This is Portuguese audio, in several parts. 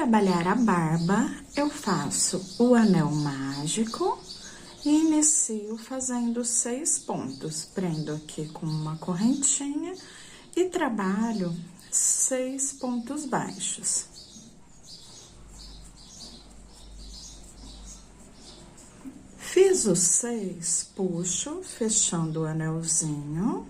trabalhar a barba, eu faço o anel mágico e inicio fazendo 6 pontos. Prendo aqui com uma correntinha e trabalho 6 pontos baixos. Fiz os 6, puxo, fechando o anelzinho.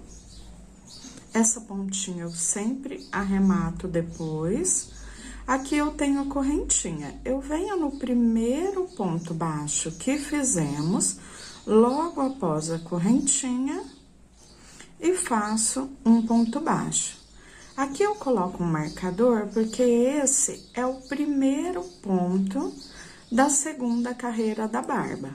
Essa pontinha eu sempre arremato depois. Aqui eu tenho a correntinha. Eu venho no primeiro ponto baixo que fizemos, logo após a correntinha, e faço um ponto baixo. Aqui eu coloco um marcador, porque esse é o primeiro ponto da segunda carreira da barba.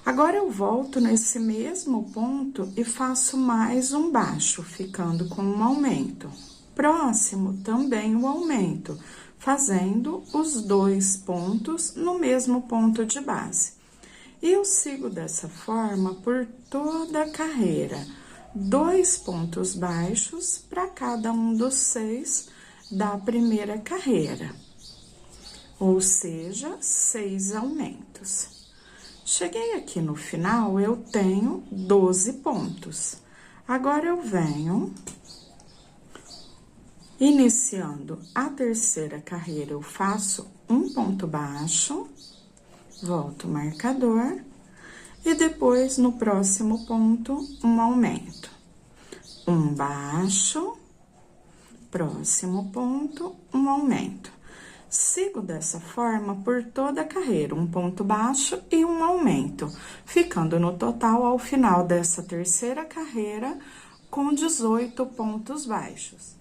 Agora, eu volto nesse mesmo ponto e faço mais um baixo, ficando com um aumento. Próximo, também o aumento, fazendo os 2 pontos no mesmo ponto de base. E eu sigo dessa forma por toda a carreira. 2 pontos baixos para cada um dos 6 da primeira carreira. Ou seja, 6 aumentos. Cheguei aqui no final, eu tenho 12 pontos. Agora, eu venho, iniciando a terceira carreira, eu faço um ponto baixo, volto o marcador, e depois, no próximo ponto, um aumento. Um baixo, próximo ponto, um aumento. Sigo dessa forma por toda a carreira, um ponto baixo e um aumento, ficando no total, ao final dessa terceira carreira, com 18 pontos baixos.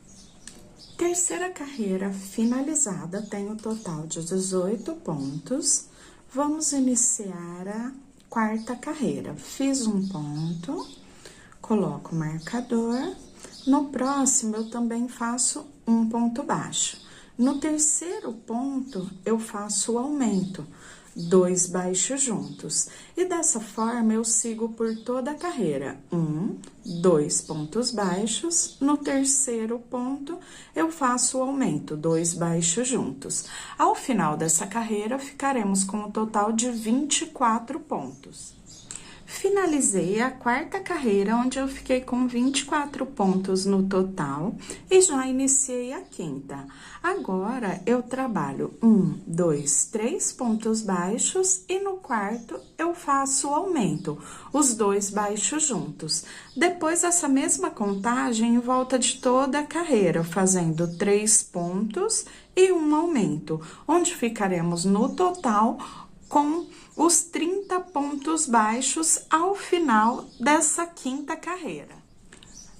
Terceira carreira finalizada, tem o total de 18 pontos. Vamos iniciar a quarta carreira. Fiz um ponto, coloco o marcador. No próximo, eu também faço um ponto baixo. No terceiro ponto, eu faço o aumento, 2 baixos juntos. E dessa forma, eu sigo por toda a carreira. 1, 2 pontos baixos. No terceiro ponto, eu faço o aumento, 2 baixos juntos. Ao final dessa carreira, ficaremos com um total de 24 pontos. Finalizei a quarta carreira, onde eu fiquei com 24 pontos no total, e já iniciei a quinta. Agora, eu trabalho 1, 2, 3 pontos baixos, e no quarto, eu faço o aumento, os 2 baixos juntos. Depois, essa mesma contagem em volta de toda a carreira, fazendo 3 pontos e um aumento, onde ficaremos no total com os 30 pontos baixos ao final dessa quinta carreira.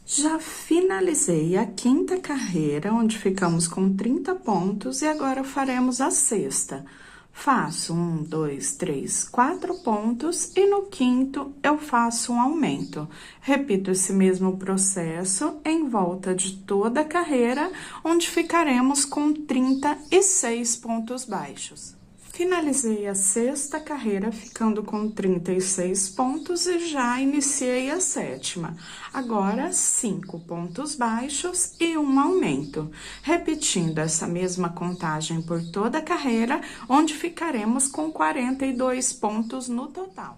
Já finalizei a quinta carreira, onde ficamos com 30 pontos, e agora faremos a sexta. Faço 1, 2, 3, 4 pontos, e no quinto eu faço um aumento. Repito esse mesmo processo em volta de toda a carreira, onde ficaremos com 36 pontos baixos. Finalizei a sexta carreira, ficando com 36 pontos, e já iniciei a sétima. Agora, 5 pontos baixos e um aumento. Repetindo essa mesma contagem por toda a carreira, onde ficaremos com 42 pontos no total.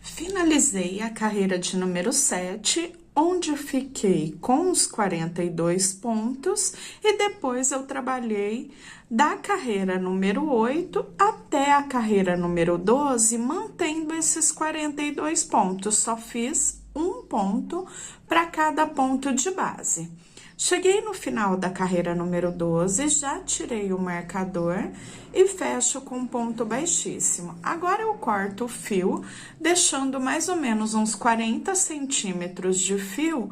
Finalizei a carreira de número 7, onde eu fiquei com os 42 pontos, e depois eu trabalhei da carreira número 8 até a carreira número 12, mantendo esses 42 pontos. Só fiz um ponto para cada ponto de base. Cheguei no final da carreira número 12, já tirei o marcador e fecho com um ponto baixíssimo. Agora, eu corto o fio, deixando mais ou menos uns 40 centímetros de fio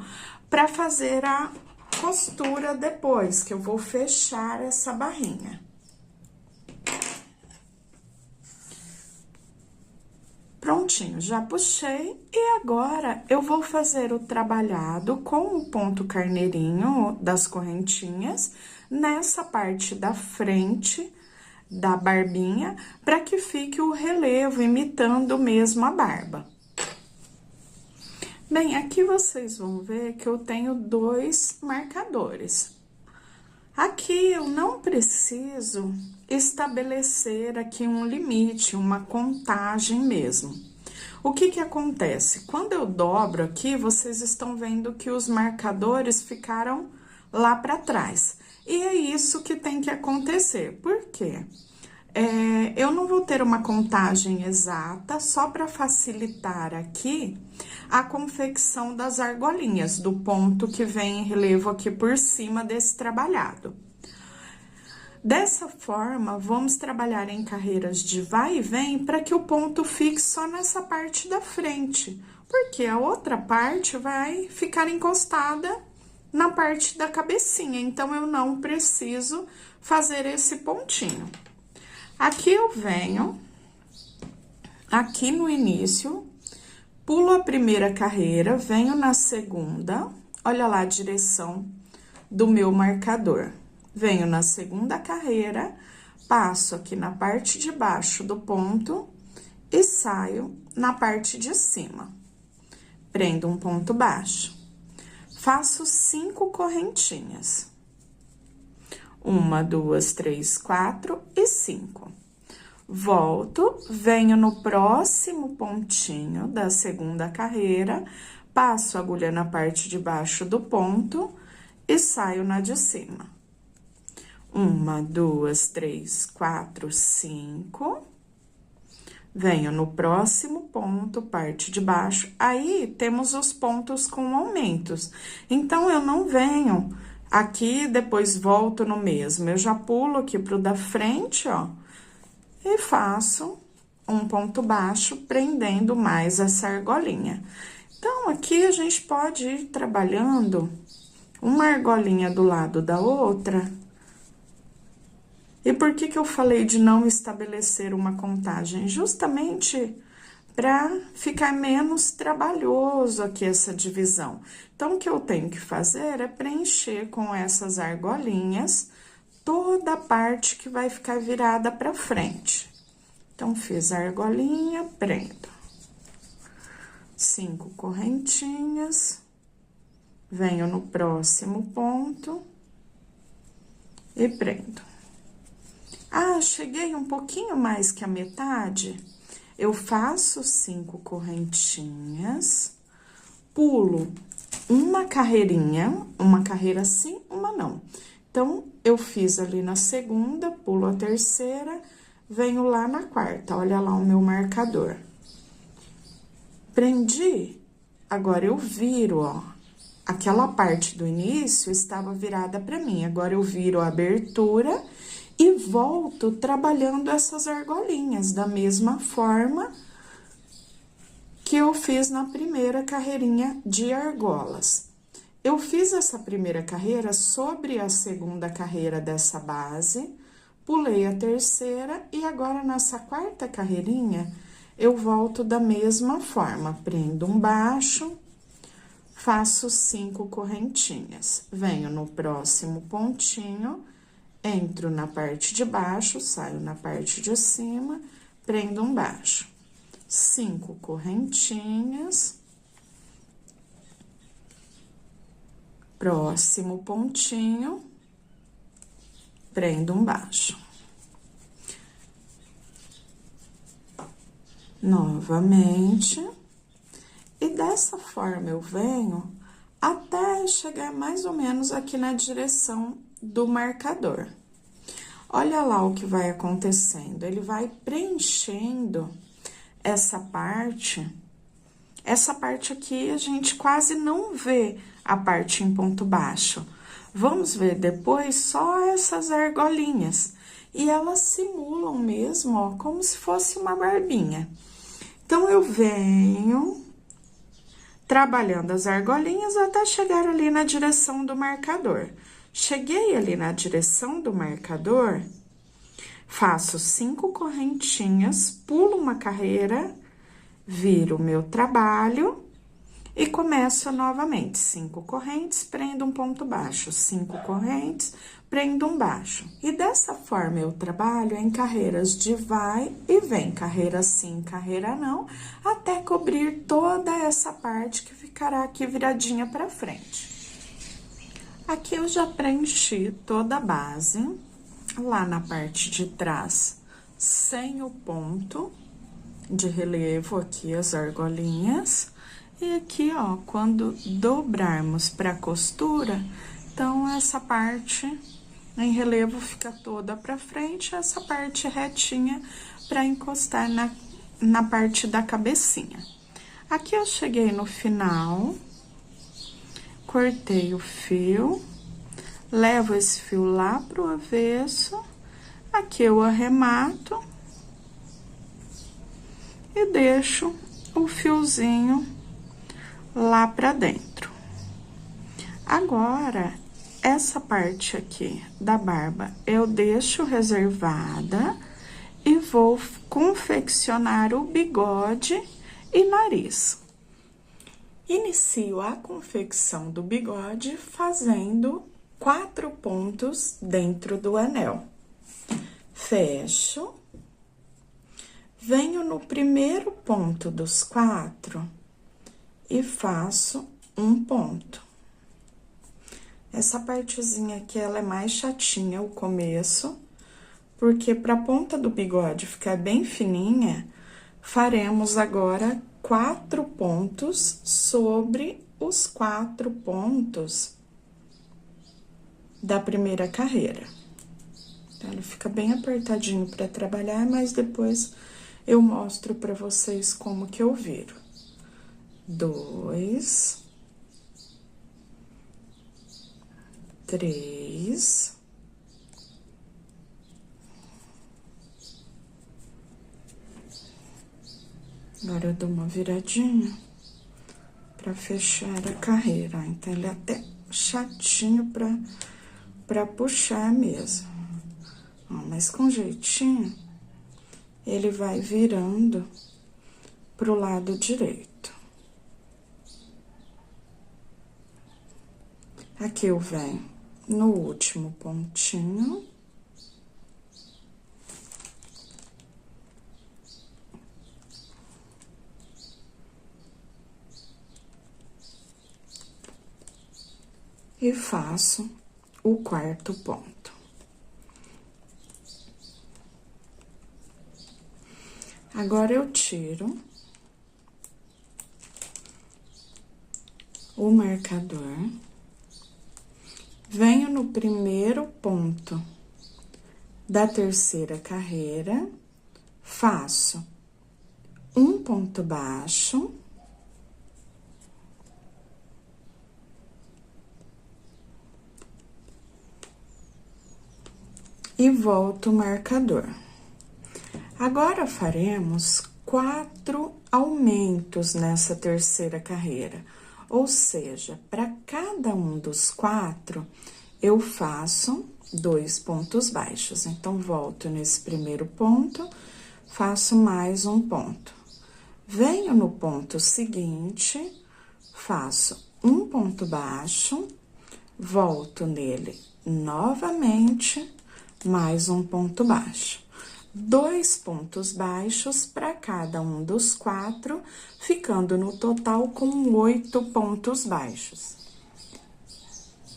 para fazer a costura depois, que eu vou fechar essa barrinha. Prontinho, já puxei, e agora eu vou fazer o trabalhado com o ponto carneirinho das correntinhas nessa parte da frente da barbinha, para que fique o relevo imitando mesmo a barba. Bem, aqui vocês vão ver que eu tenho 2 marcadores. Aqui eu não preciso estabelecer aqui um limite, uma contagem mesmo. O que que acontece? Quando eu dobro aqui, vocês estão vendo que os marcadores ficaram lá para trás. E é isso que tem que acontecer. Por quê? Eu não vou ter uma contagem exata, só para facilitar aqui a confecção das argolinhas, do ponto que vem em relevo aqui por cima desse trabalhado. Dessa forma, vamos trabalhar em carreiras de vai e vem para que o ponto fique só nessa parte da frente, porque a outra parte vai ficar encostada na parte da cabecinha, então eu não preciso fazer esse pontinho. Aqui eu venho, aqui no início, pulo a primeira carreira, venho na segunda, olha lá a direção do meu marcador. Venho na segunda carreira, passo aqui na parte de baixo do ponto e saio na parte de cima. Prendo um ponto baixo. Faço 5 correntinhas. 1, 2, 3, 4 e 5. Volto, venho no próximo pontinho da segunda carreira, passo a agulha na parte de baixo do ponto e saio na de cima. 1, 2, 3, 4, 5. Venho no próximo ponto, parte de baixo. Aí, temos os pontos com aumentos. Então, eu não venho aqui, depois volto no mesmo. Eu já pulo aqui pro da frente, ó, e faço um ponto baixo, prendendo mais essa argolinha. Então, aqui a gente pode ir trabalhando uma argolinha do lado da outra. E por que que eu falei de não estabelecer uma contagem? Justamente para ficar menos trabalhoso aqui essa divisão. Então, o que eu tenho que fazer é preencher com essas argolinhas toda a parte que vai ficar virada para frente. Então, fiz a argolinha, prendo. 5 correntinhas, venho no próximo ponto e prendo. Ah, cheguei um pouquinho mais que a metade, eu faço 5 correntinhas, pulo uma carreirinha, uma carreira sim, uma não. Então, eu fiz ali na segunda, pulo a terceira, venho lá na quarta, olha lá o meu marcador. Prendi, agora eu viro, ó, aquela parte do início estava virada para mim, agora eu viro a abertura e volto trabalhando essas argolinhas da mesma forma que eu fiz na primeira carreirinha de argolas. Eu fiz essa primeira carreira sobre a segunda carreira dessa base, pulei a terceira e agora nessa quarta carreirinha eu volto da mesma forma, prendo um baixo, faço 5 correntinhas, venho no próximo pontinho, entro na parte de baixo, saio na parte de cima, prendo um baixo. 5 correntinhas. Próximo pontinho, prendo um baixo. Novamente. E dessa forma eu venho até chegar mais ou menos aqui na direção do marcador. Olha lá o que vai acontecendo, ele vai preenchendo essa parte aqui a gente quase não vê a parte em ponto baixo. Vamos ver depois só essas argolinhas, e elas simulam mesmo, ó, como se fosse uma barbinha. Então, eu venho trabalhando as argolinhas até chegar ali na direção do marcador. Cheguei ali na direção do marcador, faço 5 correntinhas, pulo uma carreira, viro o meu trabalho e começo novamente. 5 correntes, prendo um ponto baixo, 5 correntes, prendo um baixo. E dessa forma eu trabalho em carreiras de vai e vem, carreira sim, carreira não, até cobrir toda essa parte que ficará aqui viradinha para frente. Aqui eu já preenchi toda a base, lá na parte de trás, sem o ponto de relevo aqui, as argolinhas. E aqui, ó, quando dobrarmos pra costura, então, essa parte em relevo fica toda pra frente, essa parte retinha pra encostar na parte da cabecinha. Aqui eu cheguei no final, cortei o fio, levo esse fio lá pro avesso, aqui eu arremato e deixo o fiozinho lá pra dentro. Agora, essa parte aqui da barba eu deixo reservada e vou confeccionar o bigode e nariz. Inicio a confecção do bigode fazendo 4 pontos dentro do anel. Fecho, venho no primeiro ponto dos 4 e faço um ponto. Essa partezinha aqui, ela é mais chatinha, o começo, porque pra ponta do bigode ficar bem fininha, faremos agora 4 pontos sobre os 4 pontos da primeira carreira. Então, ele fica bem apertadinho pra trabalhar, mas depois eu mostro pra vocês como que eu viro. 2, 3, agora eu dou uma viradinha pra fechar a carreira, então ele é até chatinho pra puxar mesmo. Ó, mas com jeitinho, ele vai virando pro lado direito. Aqui eu venho no último pontinho. E faço o 4º ponto. Agora, eu tiro o marcador, venho no primeiro ponto da terceira carreira, faço um ponto baixo, e volto o marcador. Agora, faremos 4 aumentos nessa terceira carreira, ou seja, para cada um dos 4, eu faço 2 pontos baixos. Então, volto nesse primeiro ponto, faço mais um ponto. Venho no ponto seguinte, faço um ponto baixo, volto nele novamente, mais um ponto baixo. 2 pontos baixos para cada um dos 4, ficando no total com 8 pontos baixos.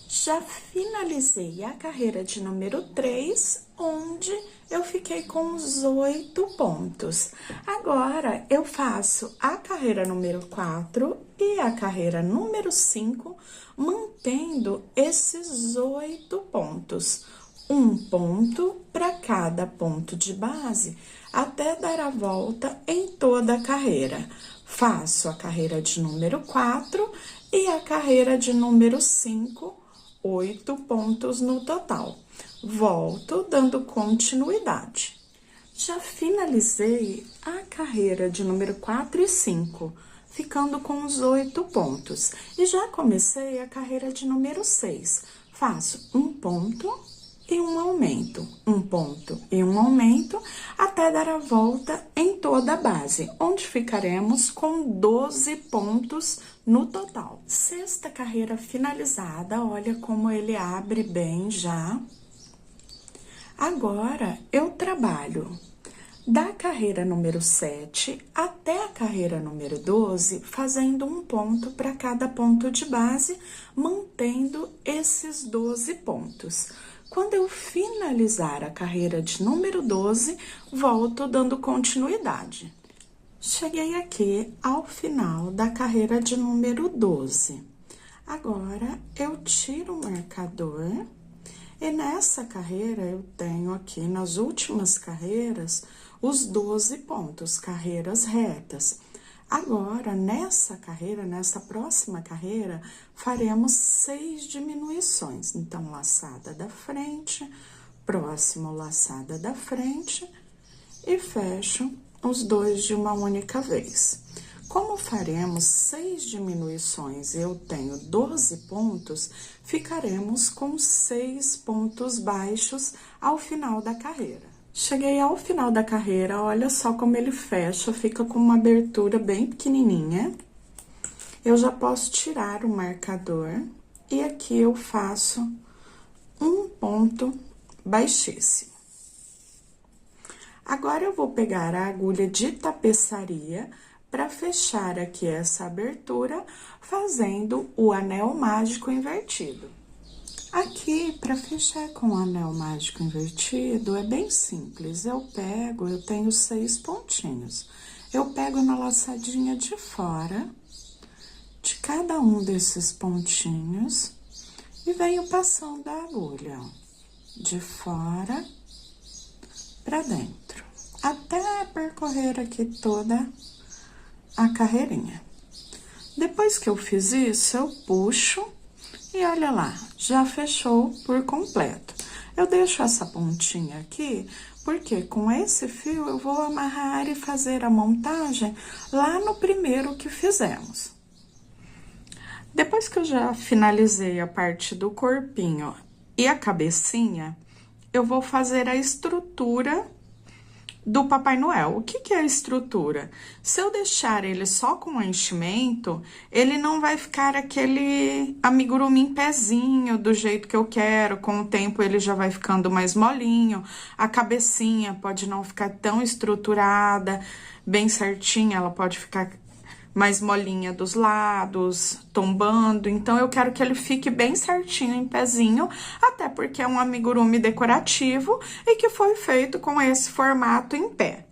Já finalizei a carreira de número 3, onde eu fiquei com os 8 pontos. Agora, eu faço a carreira número 4 e a carreira número 5, mantendo esses 8 pontos. Um ponto para cada ponto de base, até dar a volta em toda a carreira. Faço a carreira de número 4 e a carreira de número 5, 8 pontos no total. Volto dando continuidade. Já finalizei a carreira de número 4 e 5, ficando com os 8 pontos. E já comecei a carreira de número 6. Faço um ponto e um aumento, um ponto e um aumento, até dar a volta em toda a base, onde ficaremos com 12 pontos no total. Sexta carreira finalizada, olha como ele abre bem já. Agora, eu trabalho da carreira número 7 até a carreira número 12, fazendo um ponto para cada ponto de base, mantendo esses 12 pontos. Quando eu finalizar a carreira de número 12, volto dando continuidade. Cheguei aqui ao final da carreira de número 12. Agora, eu tiro o marcador e nessa carreira eu tenho aqui, nas últimas carreiras, os 12 pontos, carreiras retas. Agora, nessa carreira, nessa próxima carreira, faremos 6 diminuições. Então, laçada da frente, próximo laçada da frente e fecho os 2 de uma única vez. Como faremos 6 diminuições e eu tenho 12 pontos, ficaremos com 6 pontos baixos ao final da carreira. Cheguei ao final da carreira, olha só como ele fecha, fica com uma abertura bem pequenininha. Eu já posso tirar o marcador e aqui eu faço um ponto baixíssimo. Agora, eu vou pegar a agulha de tapeçaria para fechar aqui essa abertura, fazendo o anel mágico invertido. Aqui, para fechar com o anel mágico invertido, é bem simples. Eu tenho 6 pontinhos. Eu pego na laçadinha de fora de cada um desses pontinhos e venho passando a agulha, ó, de fora para dentro, até percorrer aqui toda a carreirinha. Depois que eu fiz isso, eu puxo e olha lá, já fechou por completo. Eu deixo essa pontinha aqui, porque com esse fio eu vou amarrar e fazer a montagem lá no primeiro que fizemos. Depois que eu já finalizei a parte do corpinho e a cabecinha, eu vou fazer a estrutura do Papai Noel. O que é a estrutura? Se eu deixar ele só com o enchimento, ele não vai ficar aquele amigurumi em pezinho do jeito que eu quero. Com o tempo ele já vai ficando mais molinho. A cabecinha pode não ficar tão estruturada, bem certinha, ela pode ficar mais molinha dos lados, tombando. Então, eu quero que ele fique bem certinho em pezinho, até porque é um amigurumi decorativo e que foi feito com esse formato em pé.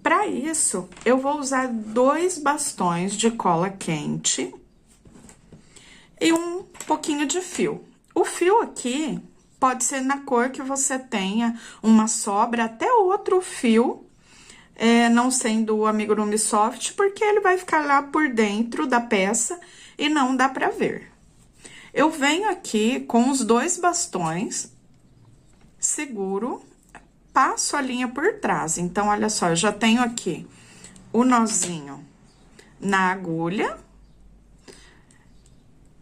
Para isso, eu vou usar 2 bastões de cola quente e um pouquinho de fio. O fio aqui pode ser na cor que você tenha, uma sobra, até outro fio, não sendo o amigurumi soft, porque ele vai ficar lá por dentro da peça e não dá pra ver. Eu venho aqui com os 2 bastões, seguro, passo a linha por trás. Então, olha só, eu já tenho aqui o nozinho na agulha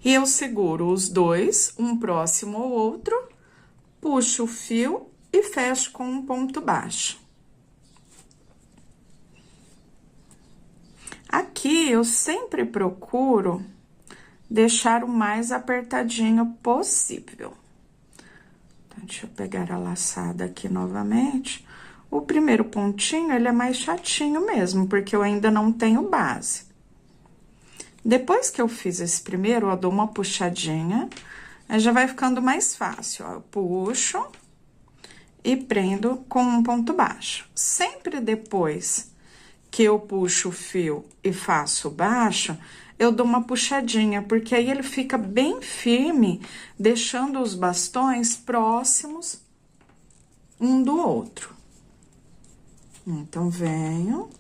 e eu seguro os 2, um próximo ao outro, puxo o fio e fecho com um ponto baixo. Aqui, eu sempre procuro deixar o mais apertadinho possível. Então, deixa eu pegar a laçada aqui novamente. O primeiro pontinho, ele é mais chatinho mesmo, porque eu ainda não tenho base. Depois que eu fiz esse primeiro, eu dou uma puxadinha, aí já vai ficando mais fácil, ó. Eu puxo e prendo com um ponto baixo. Sempre depois que eu puxo o fio e faço baixo, eu dou uma puxadinha, porque aí ele fica bem firme, deixando os bastões próximos um do outro. Então, venho,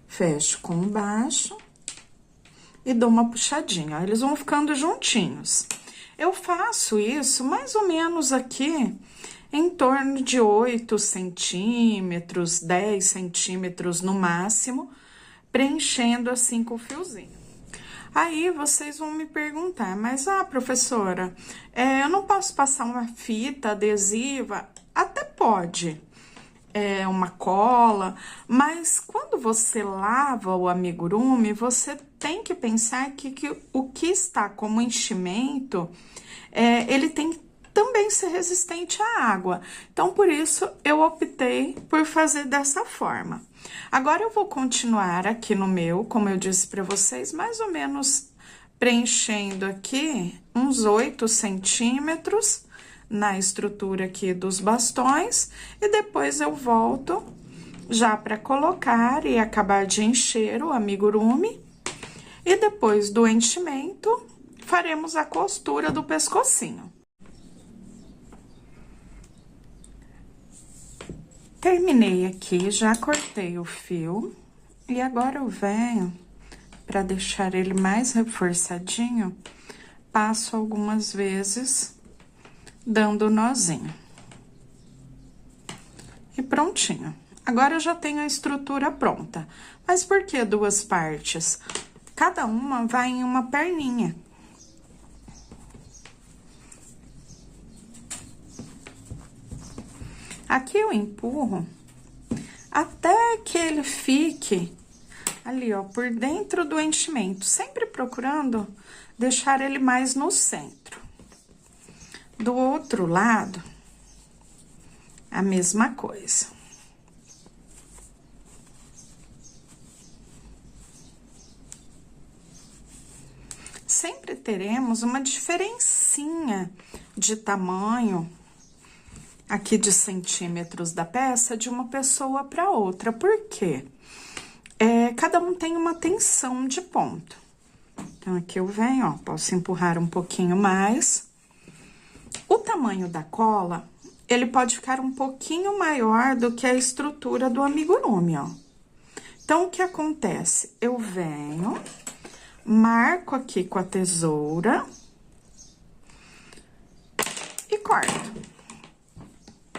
fecho com baixo e dou uma puxadinha, ó, eles vão ficando juntinhos. Eu faço isso mais ou menos aqui em torno de 8 centímetros, 10 centímetros no máximo, preenchendo assim com o fiozinho. Aí, vocês vão me perguntar, mas, professora, eu não posso passar uma fita adesiva? Até pode, uma cola, mas quando você lava o amigurumi, você tem que pensar que o que está como enchimento, ele tem também ser resistente à água. Então, por isso, eu optei por fazer dessa forma. Agora, eu vou continuar aqui no meu, como eu disse para vocês, mais ou menos preenchendo aqui uns 8 centímetros na estrutura aqui dos bastões. E depois eu volto já para colocar e acabar de encher o amigurumi. E depois do enchimento, faremos a costura do pescocinho. Terminei aqui, já cortei o fio. E agora eu venho, para deixar ele mais reforçadinho, passo algumas vezes, dando o nozinho. E prontinho. Agora eu já tenho a estrutura pronta. Mas por que duas partes? Cada uma vai em uma perninha. Aqui eu empurro até que ele fique ali, ó, por dentro do enchimento, sempre procurando deixar ele mais no centro. Do outro lado, a mesma coisa. Sempre teremos uma diferencinha de tamanho aqui de centímetros da peça de uma pessoa para outra. Por quê? Cada um tem uma tensão de ponto. Então, aqui eu venho, ó, posso empurrar um pouquinho mais. O tamanho da cola, ele pode ficar um pouquinho maior do que a estrutura do amigurumi, ó. Então, o que acontece? Eu venho, marco aqui com a tesoura e corto.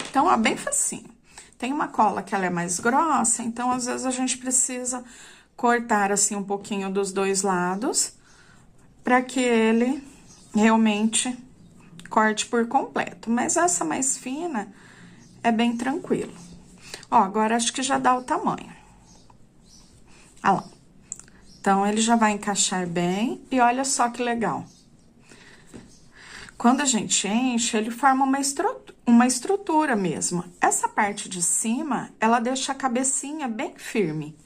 Então, ó, bem facinho. Tem uma cola que ela é mais grossa, então, às vezes, a gente precisa cortar, assim, um pouquinho dos dois lados, para que ele realmente corte por completo. Mas essa mais fina é bem tranquilo. Ó, agora acho que já dá o tamanho. Olha lá. Então, ele já vai encaixar bem e olha só que legal. Quando a gente enche, ele forma uma estrutura mesmo. Essa parte de cima, ela deixa a cabecinha bem firme.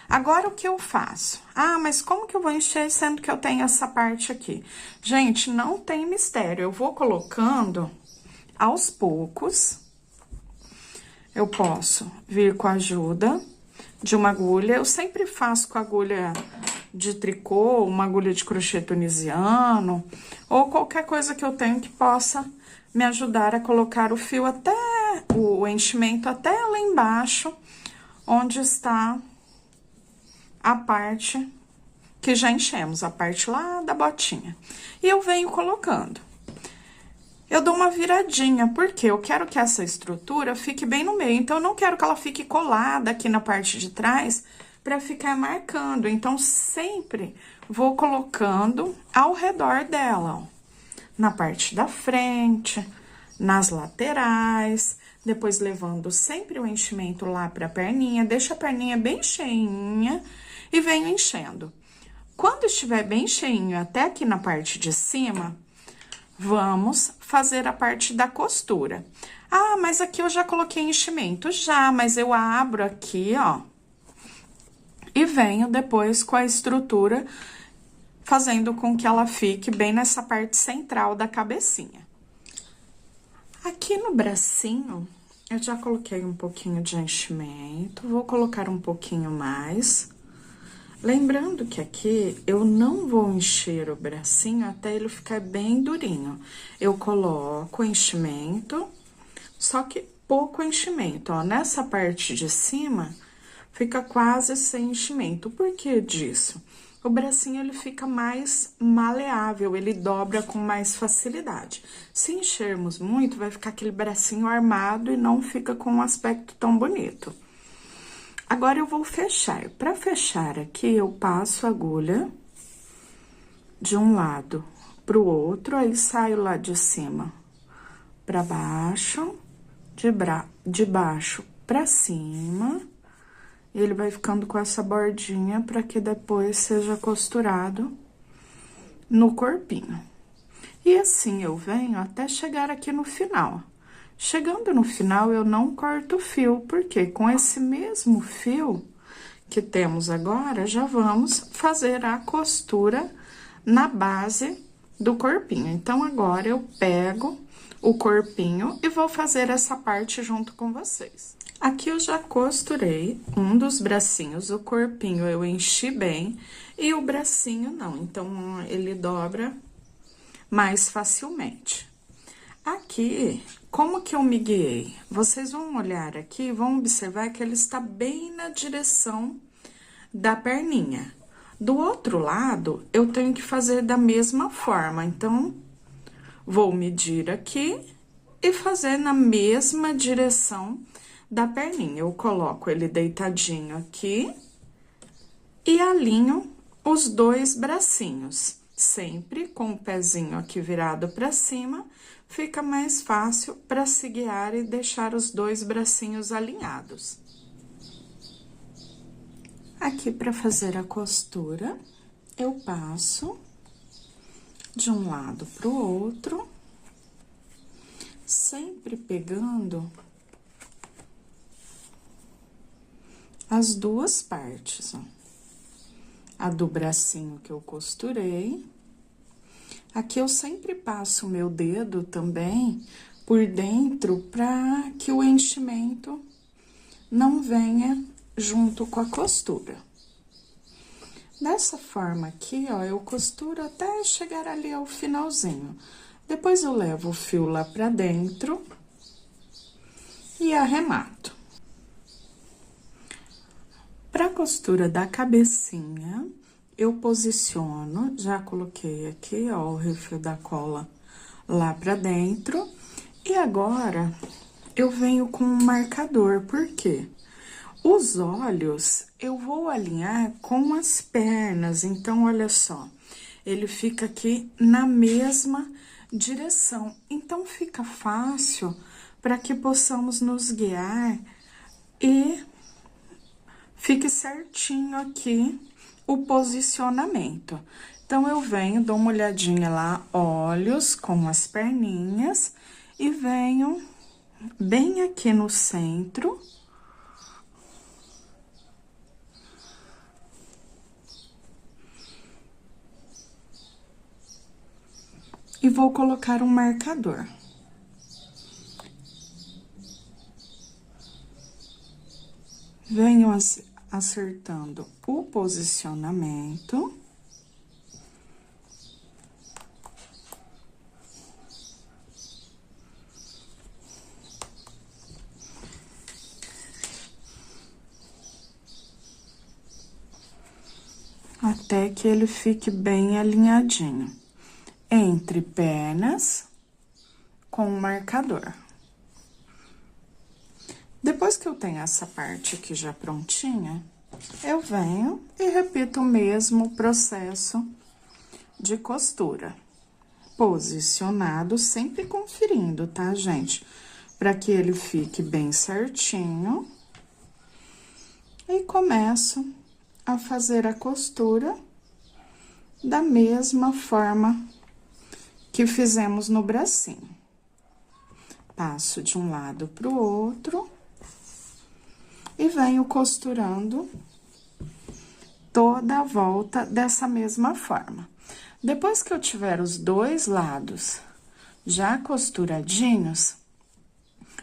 Agora, o que eu faço? Ah, mas como que eu vou encher sendo que eu tenho essa parte aqui? Gente, não tem mistério. Eu vou colocando aos poucos. Eu posso vir com a ajuda de uma agulha. Eu sempre faço com agulha de tricô, uma agulha de crochê tunisiano, ou qualquer coisa que eu tenho que possa me ajudar a colocar o fio até o enchimento até lá embaixo, onde está a parte que já enchemos, a parte lá da botinha. E eu venho colocando. Eu dou uma viradinha, porque eu quero que essa estrutura fique bem no meio. Então, eu não quero que ela fique colada aqui na parte de trás para ficar marcando. Então, sempre vou colocando ao redor dela, ó. Na parte da frente, nas laterais, depois levando sempre o enchimento lá para a perninha. Deixa a perninha bem cheinha e venho enchendo. Quando estiver bem cheinho até aqui na parte de cima, vamos fazer a parte da costura. Ah, mas aqui eu já coloquei enchimento. Já, mas eu abro aqui, ó, e venho depois com a estrutura, fazendo com que ela fique bem nessa parte central da cabecinha. Aqui no bracinho, eu já coloquei um pouquinho de enchimento, vou colocar um pouquinho mais. Lembrando que aqui eu não vou encher o bracinho até ele ficar bem durinho. Eu coloco enchimento, só que pouco enchimento, ó. Nessa parte de cima, fica quase sem enchimento. Por que disso? O bracinho, ele fica mais maleável, ele dobra com mais facilidade. Se enchermos muito, vai ficar aquele bracinho armado e não fica com um aspecto tão bonito. Agora, eu vou fechar. Para fechar aqui, eu passo a agulha de um lado pro outro, aí saio lá de cima para baixo, de baixo para cima. E ele vai ficando com essa bordinha para que depois seja costurado no corpinho. E assim eu venho até chegar aqui no final. Chegando no final, eu não corto o fio, porque com esse mesmo fio que temos agora, já vamos fazer a costura na base do corpinho. Então, agora eu pego o corpinho e vou fazer essa parte junto com vocês. Aqui eu já costurei um dos bracinhos, o corpinho eu enchi bem e o bracinho não, então ele dobra mais facilmente. Aqui, como que eu me guiei? Vocês vão olhar aqui e vão observar que ele está bem na direção da perninha. Do outro lado, eu tenho que fazer da mesma forma, então, vou medir aqui e fazer na mesma direção da perninha. Eu coloco ele deitadinho aqui e alinho os dois bracinhos. Sempre com o pezinho aqui virado para cima, fica mais fácil para se guiar e deixar os dois bracinhos alinhados. Aqui, para fazer a costura, eu passo de um lado para o outro, sempre pegando as duas partes, ó. A do bracinho que eu costurei. Aqui eu sempre passo o meu dedo também por dentro para que o enchimento não venha junto com a costura. Dessa forma aqui, ó, eu costuro até chegar ali ao finalzinho. Depois eu levo o fio lá pra dentro e arremato. Pra costura da cabecinha, eu posiciono, já coloquei aqui, ó, o refil da cola lá pra dentro. E agora, eu venho com um marcador, por quê? Os olhos, eu vou alinhar com as pernas, então, olha só, ele fica aqui na mesma direção. Então, fica fácil para que possamos nos guiar e fique certinho aqui o posicionamento. Então, eu venho, dou uma olhadinha lá, olhos com as perninhas, e venho bem aqui no centro. E vou colocar um marcador. Venho acertando o posicionamento. Até que ele fique bem alinhadinho entre pernas com o marcador. Depois que eu tenho essa parte aqui já prontinha, eu venho e repito o mesmo processo de costura. Posicionado, sempre conferindo, tá, gente? Para que ele fique bem certinho. E começo a fazer a costura da mesma forma que fizemos no bracinho. Passo de um lado pro outro e venho costurando toda a volta dessa mesma forma. Depois que eu tiver os dois lados já costuradinhos,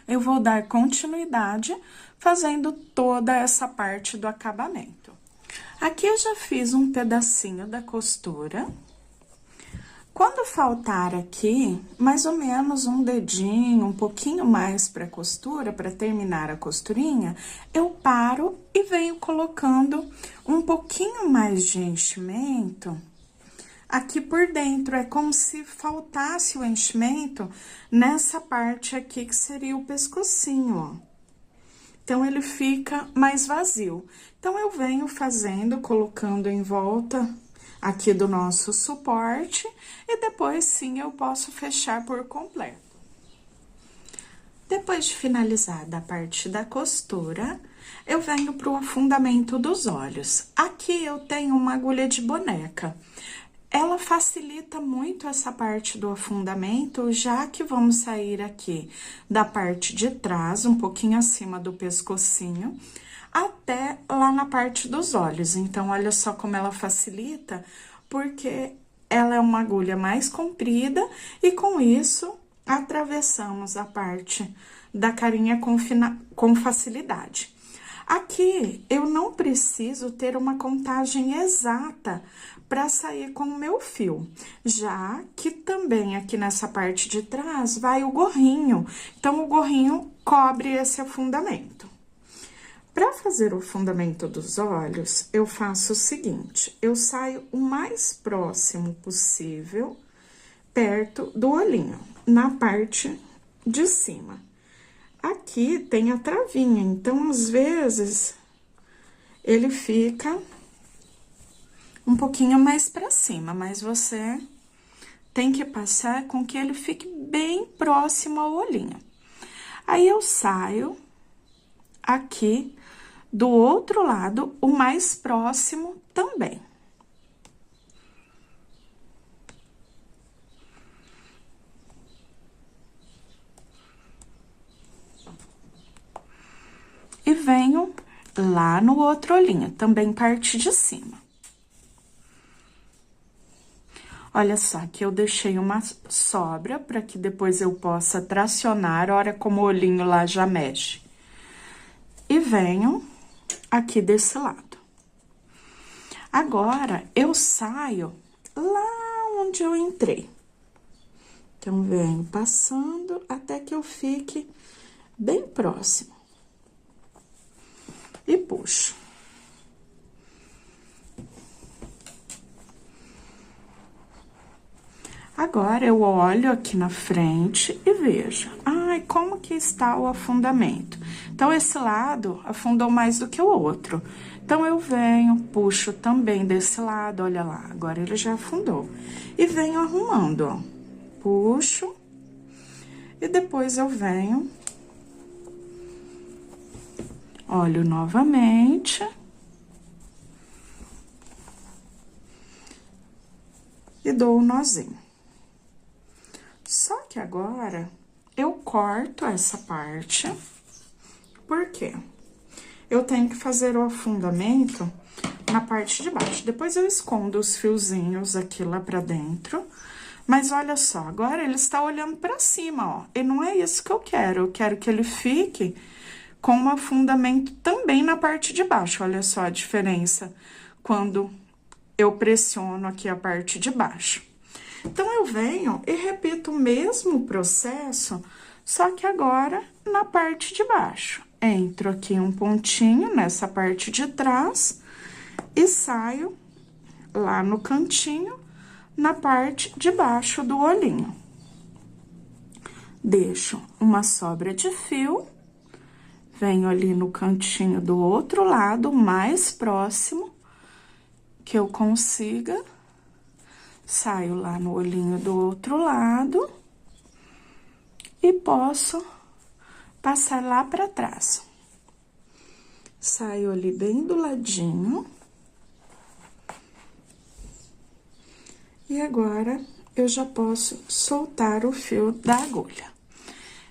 eu vou dar continuidade fazendo toda essa parte do acabamento. Aqui eu já fiz um pedacinho da costura. Quando faltar aqui, mais ou menos um dedinho, um pouquinho mais para costura, para terminar a costurinha, eu paro e venho colocando um pouquinho mais de enchimento aqui por dentro. É como se faltasse o enchimento nessa parte aqui, que seria o pescocinho, ó. Então, ele fica mais vazio. Então, eu venho fazendo, colocando em volta aqui do nosso suporte, e depois, sim, eu posso fechar por completo. Depois de finalizada a parte da costura, eu venho pro afundamento dos olhos. Aqui, eu tenho uma agulha de boneca. ela facilita muito essa parte do afundamento, já que vamos sair aqui da parte de trás, um pouquinho acima do pescocinho, até lá na parte dos olhos. Então, olha só como ela facilita, porque ela é uma agulha mais comprida e com isso atravessamos a parte da carinha com facilidade. Aqui, eu não preciso ter uma contagem exata para sair com o meu fio, já que também aqui nessa parte de trás vai o gorrinho, então o gorrinho cobre esse afundamento. Para fazer o fundamento dos olhos, eu faço o seguinte, eu saio o mais próximo possível, perto do olhinho, na parte de cima. Aqui tem a travinha, então, às vezes, ele fica um pouquinho mais pra cima, mas você tem que passar com que ele fique bem próximo ao olhinho. Aí, eu saio aqui do outro lado, o mais próximo também. E venho lá no outro olhinho, também parte de cima. Olha só, que eu deixei uma sobra para que depois eu possa tracionar, olha como o olhinho lá já mexe. E venho aqui desse lado. Agora, eu saio lá onde eu entrei. Então, venho passando até que eu fique bem próximo. E puxo. Agora, eu olho aqui na frente e vejo. Ai, como que está o afundamento? Então, esse lado afundou mais do que o outro. Então, eu venho, puxo também desse lado, olha lá. Agora, ele já afundou. E venho arrumando, ó. Puxo. E depois, eu venho... Olho novamente. E dou o nozinho. Só que agora, eu corto essa parte. Por quê? Eu tenho que fazer o afundamento na parte de baixo. Depois, eu escondo os fiozinhos aqui lá pra dentro. Mas, olha só, agora ele está olhando pra cima, ó. E não é isso que eu quero. Eu quero que ele fique... com um afundamento também na parte de baixo. Olha só a diferença quando eu pressiono aqui a parte de baixo. Então, eu venho e repito o mesmo processo, só que agora na parte de baixo. Entro aqui um pontinho nessa parte de trás e saio lá no cantinho, na parte de baixo do olhinho. Deixo uma sobra de fio. Venho ali no cantinho do outro lado, mais próximo que eu consiga. Saio lá no olhinho do outro lado. E posso passar lá pra trás. Saio ali bem do ladinho. E agora, eu já posso soltar o fio da agulha.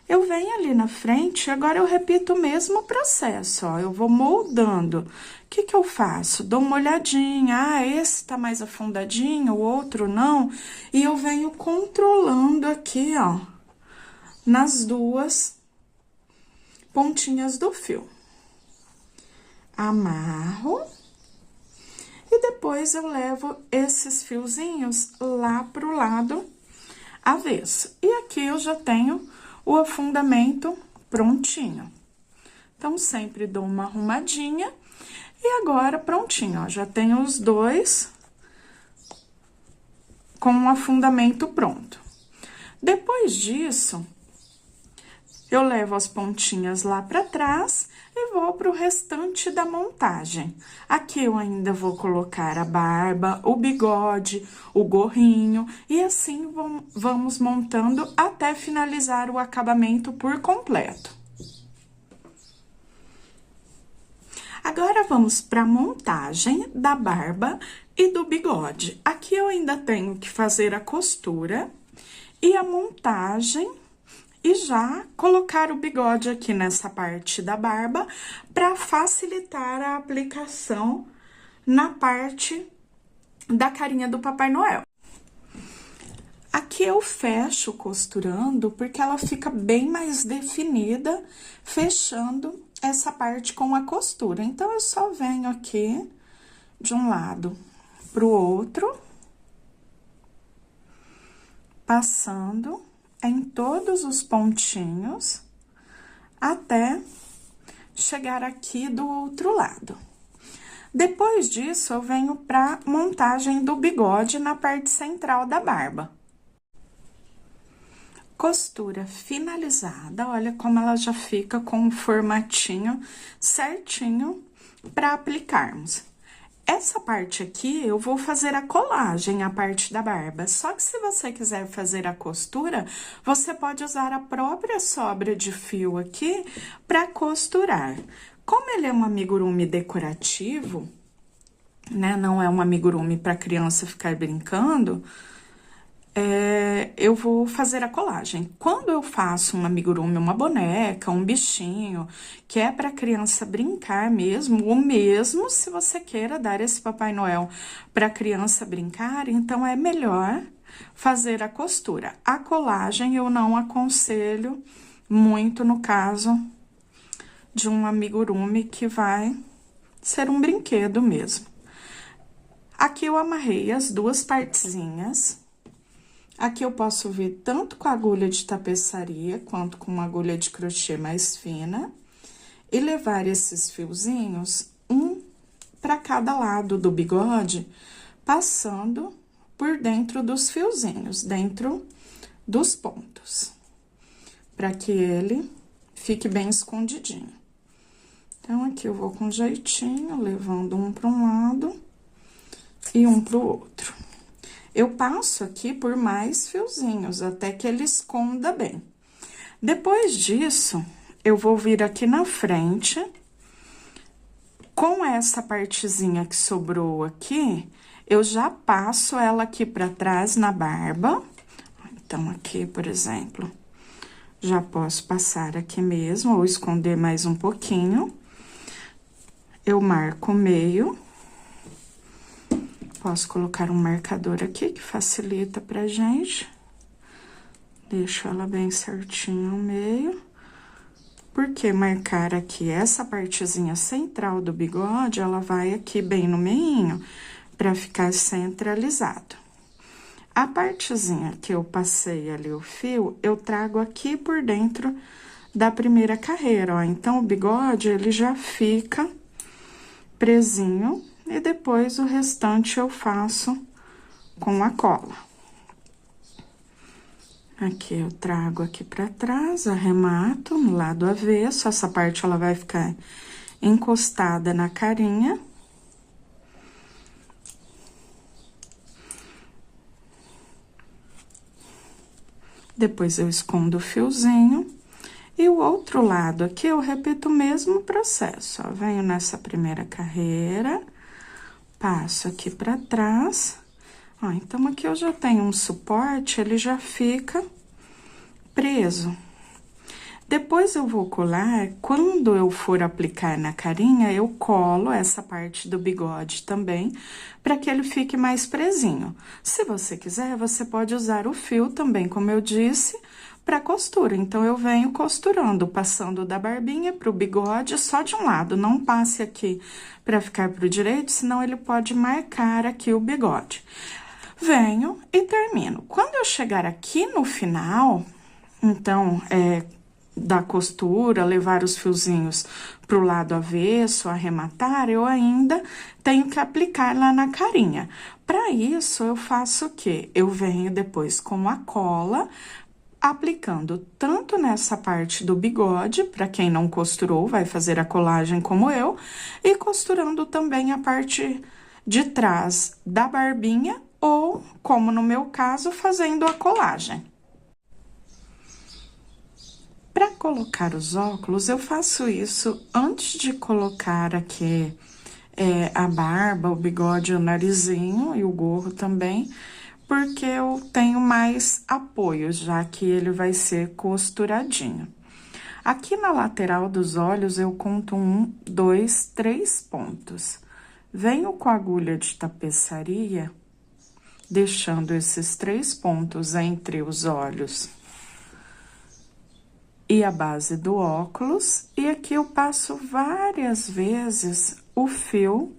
Eu venho ali na frente, agora eu repito o mesmo processo, ó. Eu vou moldando. O que que eu faço? Dou uma olhadinha, ah, esse tá mais afundadinho, o outro não. E eu venho controlando aqui, ó, nas duas pontinhas do fio. Amarro. E depois eu levo esses fiozinhos lá pro lado avesso. E aqui eu já tenho... o afundamento prontinho. Então, sempre dou uma arrumadinha. E agora, prontinho, ó, já tenho os dois com o afundamento pronto. Depois disso, eu levo as pontinhas lá pra trás e vou pro restante da montagem. Aqui eu ainda vou colocar a barba, o bigode, o gorrinho, e assim vamos montando até finalizar o acabamento por completo. Agora, vamos para a montagem da barba e do bigode. Aqui eu ainda tenho que fazer a costura e a montagem e já colocar o bigode aqui nessa parte da barba para facilitar a aplicação na parte da carinha do Papai Noel. Aqui eu fecho costurando porque ela fica bem mais definida, fechando essa parte com a costura. Então, eu só venho aqui de um lado pro outro, passando em todos os pontinhos, até chegar aqui do outro lado. Depois disso, eu venho pra montagem do bigode na parte central da barba. Costura finalizada, olha como ela já fica com um formatinho certinho para aplicarmos. Essa parte aqui, eu vou fazer a colagem, a parte da barba. Só que se você quiser fazer a costura, você pode usar a própria sobra de fio aqui para costurar. Como ele é um amigurumi decorativo, né, não é um amigurumi para criança ficar brincando, eu vou fazer a colagem. Quando eu faço um amigurumi, uma boneca, um bichinho, que é para criança brincar mesmo, ou mesmo se você queira dar esse Papai Noel para criança brincar, então é melhor fazer a costura. A colagem eu não aconselho muito no caso de um amigurumi que vai ser um brinquedo mesmo. Aqui eu amarrei as duas partezinhas. Aqui eu posso vir tanto com a agulha de tapeçaria, quanto com uma agulha de crochê mais fina. E levar esses fiozinhos, um para cada lado do bigode, passando por dentro dos fiozinhos, dentro dos pontos. Para que ele fique bem escondidinho. Então, aqui eu vou com jeitinho, levando um para um lado e um para o outro. Eu passo aqui por mais fiozinhos, até que ele esconda bem. Depois disso, eu vou vir aqui na frente, com essa partezinha que sobrou aqui, eu já passo ela aqui pra trás na barba. Então, aqui, por exemplo, já posso passar aqui mesmo, ou esconder mais um pouquinho. Eu marco o meio. Posso colocar um marcador aqui, que facilita pra gente. Deixo ela bem certinho no meio. Por que marcar aqui? Essa partezinha central do bigode, ela vai aqui bem no meinho, pra ficar centralizado. A partezinha que eu passei ali o fio, eu trago aqui por dentro da primeira carreira, ó. Então, o bigode, ele já fica presinho. E depois, o restante eu faço com a cola. Aqui, eu trago aqui pra trás, arremato no lado avesso. Essa parte, ela vai ficar encostada na carinha. Depois, eu escondo o fiozinho. E o outro lado aqui, eu repito o mesmo processo, ó. Venho nessa primeira carreira... Passo aqui pra trás, ó, então aqui eu já tenho um suporte, ele já fica preso. Depois eu vou colar, quando eu for aplicar na carinha, eu colo essa parte do bigode também, para que ele fique mais presinho. Se você quiser, você pode usar o fio também, como eu disse, para costura. Então, eu venho costurando, passando da barbinha pro bigode só de um lado. Não passe aqui para ficar pro direito, senão ele pode marcar aqui o bigode. Venho e termino. Quando eu chegar aqui no final, então, da costura, levar os fiozinhos pro lado avesso, arrematar, eu ainda tenho que aplicar lá na carinha. Para isso, eu faço o quê? Eu venho depois com a cola, aplicando tanto nessa parte do bigode, para quem não costurou, vai fazer a colagem como eu, e costurando também a parte de trás da barbinha, ou, como no meu caso, fazendo a colagem. Para colocar os óculos, eu faço isso antes de colocar aqui a barba, o bigode, o narizinho e o gorro também, porque eu tenho mais apoio, já que ele vai ser costuradinho. Aqui na lateral dos olhos, eu conto 1, 2, 3 pontos. Venho com a agulha de tapeçaria, deixando esses 3 pontos entre os olhos e a base do óculos, e aqui eu passo várias vezes o fio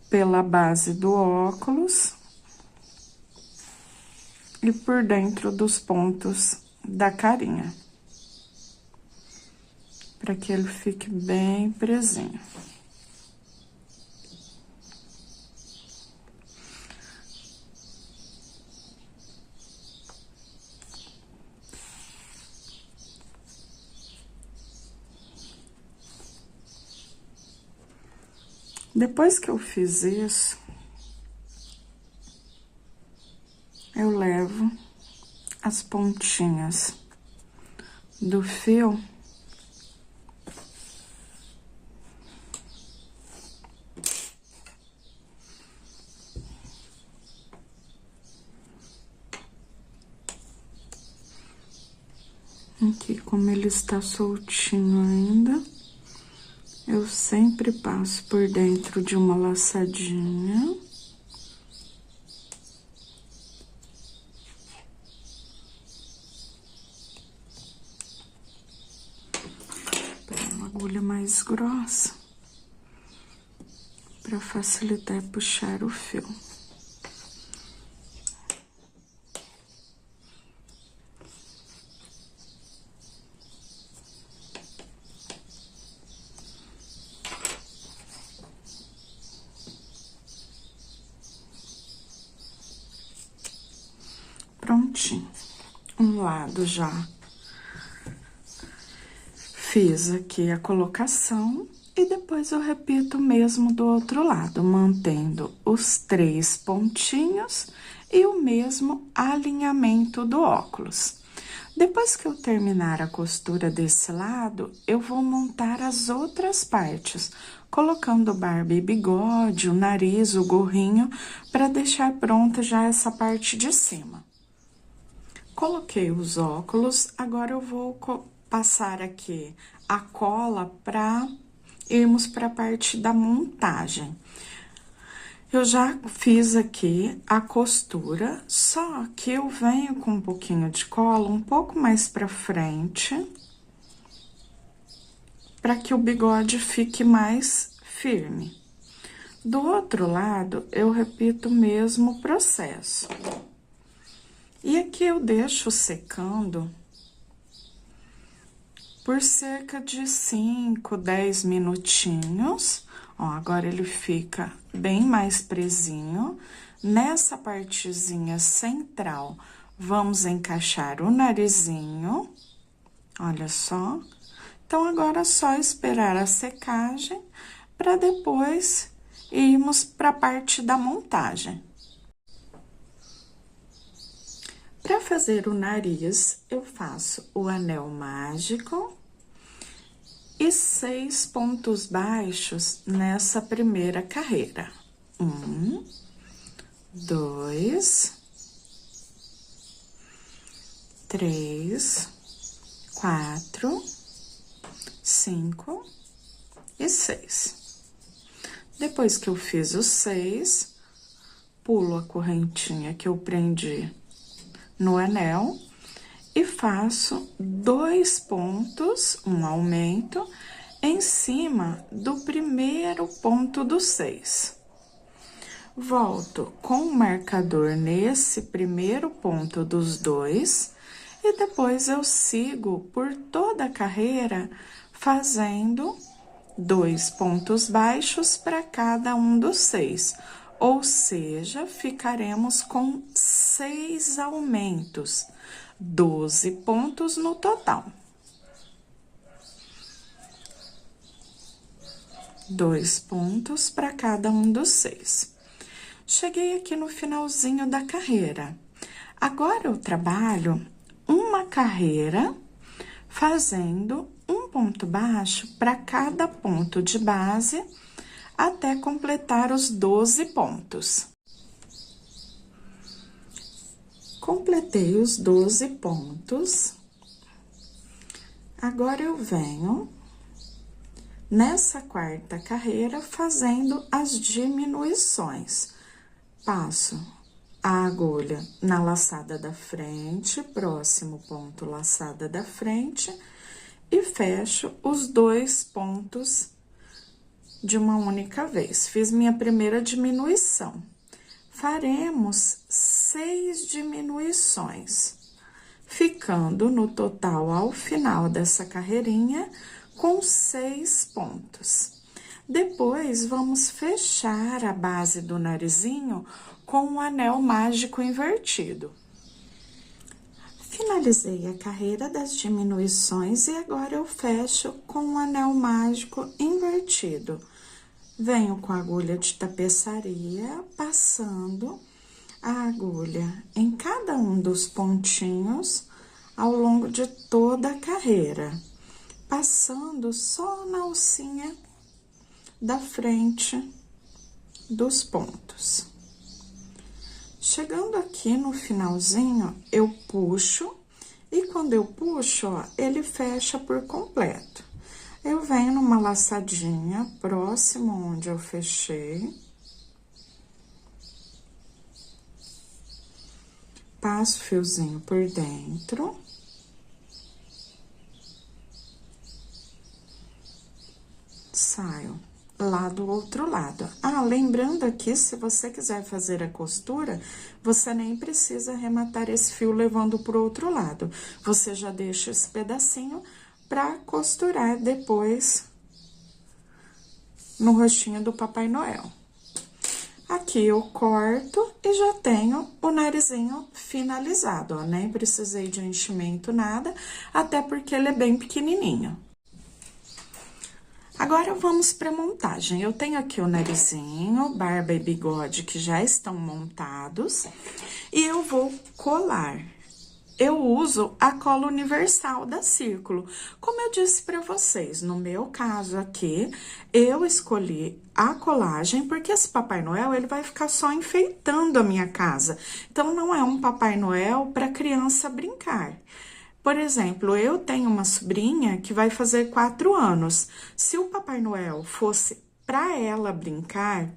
pela base do óculos e por dentro dos pontos da carinha, para que ele fique bem presinho. Depois que eu fiz isso, eu levo as pontinhas do fio aqui, como ele está soltinho ainda, eu sempre passo por dentro de uma laçadinha. Pego uma agulha mais grossa para facilitar puxar o fio. Prontinho. Um lado já fiz aqui a colocação e depois eu repito o mesmo do outro lado, mantendo os 3 pontinhos e o mesmo alinhamento do óculos. Depois que eu terminar a costura desse lado, eu vou montar as outras partes, colocando barba e bigode, o nariz, o gorrinho, para deixar pronta já essa parte de cima. Coloquei os óculos, agora eu vou passar aqui a cola para irmos para a parte da montagem. Eu já fiz aqui a costura, só que eu venho com um pouquinho de cola um pouco mais para frente, para que o bigode fique mais firme. Do outro lado, eu repito o mesmo processo. E aqui eu deixo secando por cerca de 5, 10 minutinhos. Ó, agora ele fica bem mais presinho. Nessa partezinha central, vamos encaixar o narizinho. Olha só. Então, agora é só esperar a secagem para depois irmos para a parte da montagem. Para fazer o nariz, eu faço o anel mágico e 6 pontos baixos nessa primeira carreira. 1, 2, 3, 4, 5 e 6. Depois que eu fiz os 6, pulo a correntinha que eu prendi no anel e faço 2 pontos, um aumento, em cima do primeiro ponto do 6. Volto com o marcador nesse primeiro ponto dos 2 e depois eu sigo por toda a carreira fazendo 2 pontos baixos para cada um dos 6. Ou seja, ficaremos com 6 aumentos, 12 pontos no total. 2 pontos para cada um dos 6. Cheguei aqui no finalzinho da carreira. Agora, eu trabalho uma carreira fazendo um ponto baixo para cada ponto de base até completar os 12 pontos. Completei os 12 pontos. Agora, eu venho nessa quarta carreira fazendo as diminuições. Passo a agulha na laçada da frente, próximo ponto, laçada da frente, e fecho os 2 pontos de uma única vez. Fiz minha primeira diminuição. Faremos 6 diminuições, ficando no total, ao final dessa carreirinha, com 6 pontos. Depois, vamos fechar a base do narizinho com o anel mágico invertido. Finalizei a carreira das diminuições e agora eu fecho com o anel mágico invertido. Venho com a agulha de tapeçaria, passando a agulha em cada um dos pontinhos ao longo de toda a carreira, passando só na alcinha da frente dos pontos. Chegando aqui no finalzinho, eu puxo, e quando eu puxo, ó, ele fecha por completo. Eu venho numa laçadinha próximo onde eu fechei. Passo o fiozinho por dentro. Saio lá do outro lado. Ah, lembrando aqui, se você quiser fazer a costura, você nem precisa arrematar esse fio levando pro outro lado. Você já deixa esse pedacinho pra costurar depois no rostinho do Papai Noel. Aqui eu corto e já tenho o narizinho finalizado, ó. Nem precisei de enchimento, nada, até porque ele é bem pequenininho. Agora, vamos para a montagem. Eu tenho aqui o narizinho, barba e bigode que já estão montados. E eu vou colar. Eu uso a cola universal da Círculo. Como eu disse para vocês, no meu caso aqui, eu escolhi a colagem porque esse Papai Noel, ele vai ficar só enfeitando a minha casa. Então, não é um Papai Noel para criança brincar. Por exemplo, eu tenho uma sobrinha que vai fazer 4 anos. Se o Papai Noel fosse para ela brincar,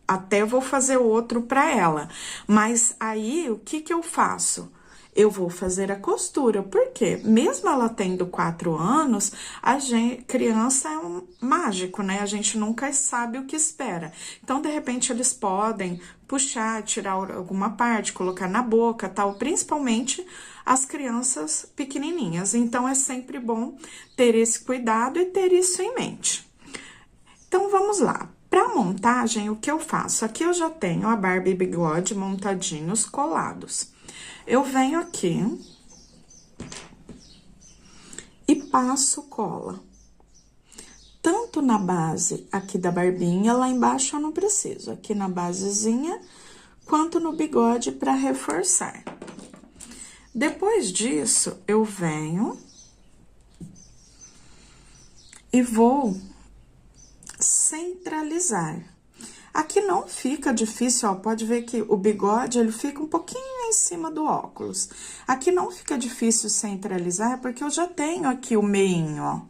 até vou fazer outro para ela. Mas aí, o que que eu faço? Eu vou fazer a costura, porque mesmo ela tendo 4 anos, criança é um mágico, né? A gente nunca sabe o que espera. Então, de repente, eles podem puxar, tirar alguma parte, colocar na boca, tal, principalmente as crianças pequenininhas. Então, é sempre bom ter esse cuidado e ter isso em mente. Então, vamos lá. Para montagem, o que eu faço? Aqui eu já tenho a barba e bigode montadinhos, colados. Eu venho aqui e passo cola. Tanto na base aqui da barbinha, lá embaixo eu não preciso. Aqui na basezinha, quanto no bigode para reforçar. Depois disso, eu venho e vou centralizar. Aqui não fica difícil, ó, pode ver que o bigode, ele fica um pouquinho em cima do óculos. Aqui não fica difícil centralizar, porque eu já tenho aqui o meinho, ó.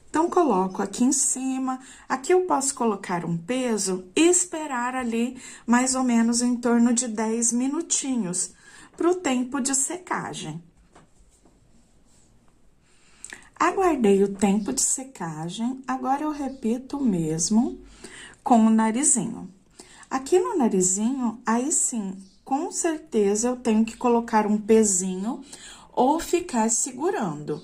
Então, coloco aqui em cima, aqui eu posso colocar um peso e esperar ali mais ou menos em torno de 10 minutinhos, para o tempo de secagem. Aguardei o tempo de secagem, agora eu repito o mesmo com o narizinho. Aqui no narizinho, aí sim, com certeza eu tenho que colocar um pezinho ou ficar segurando.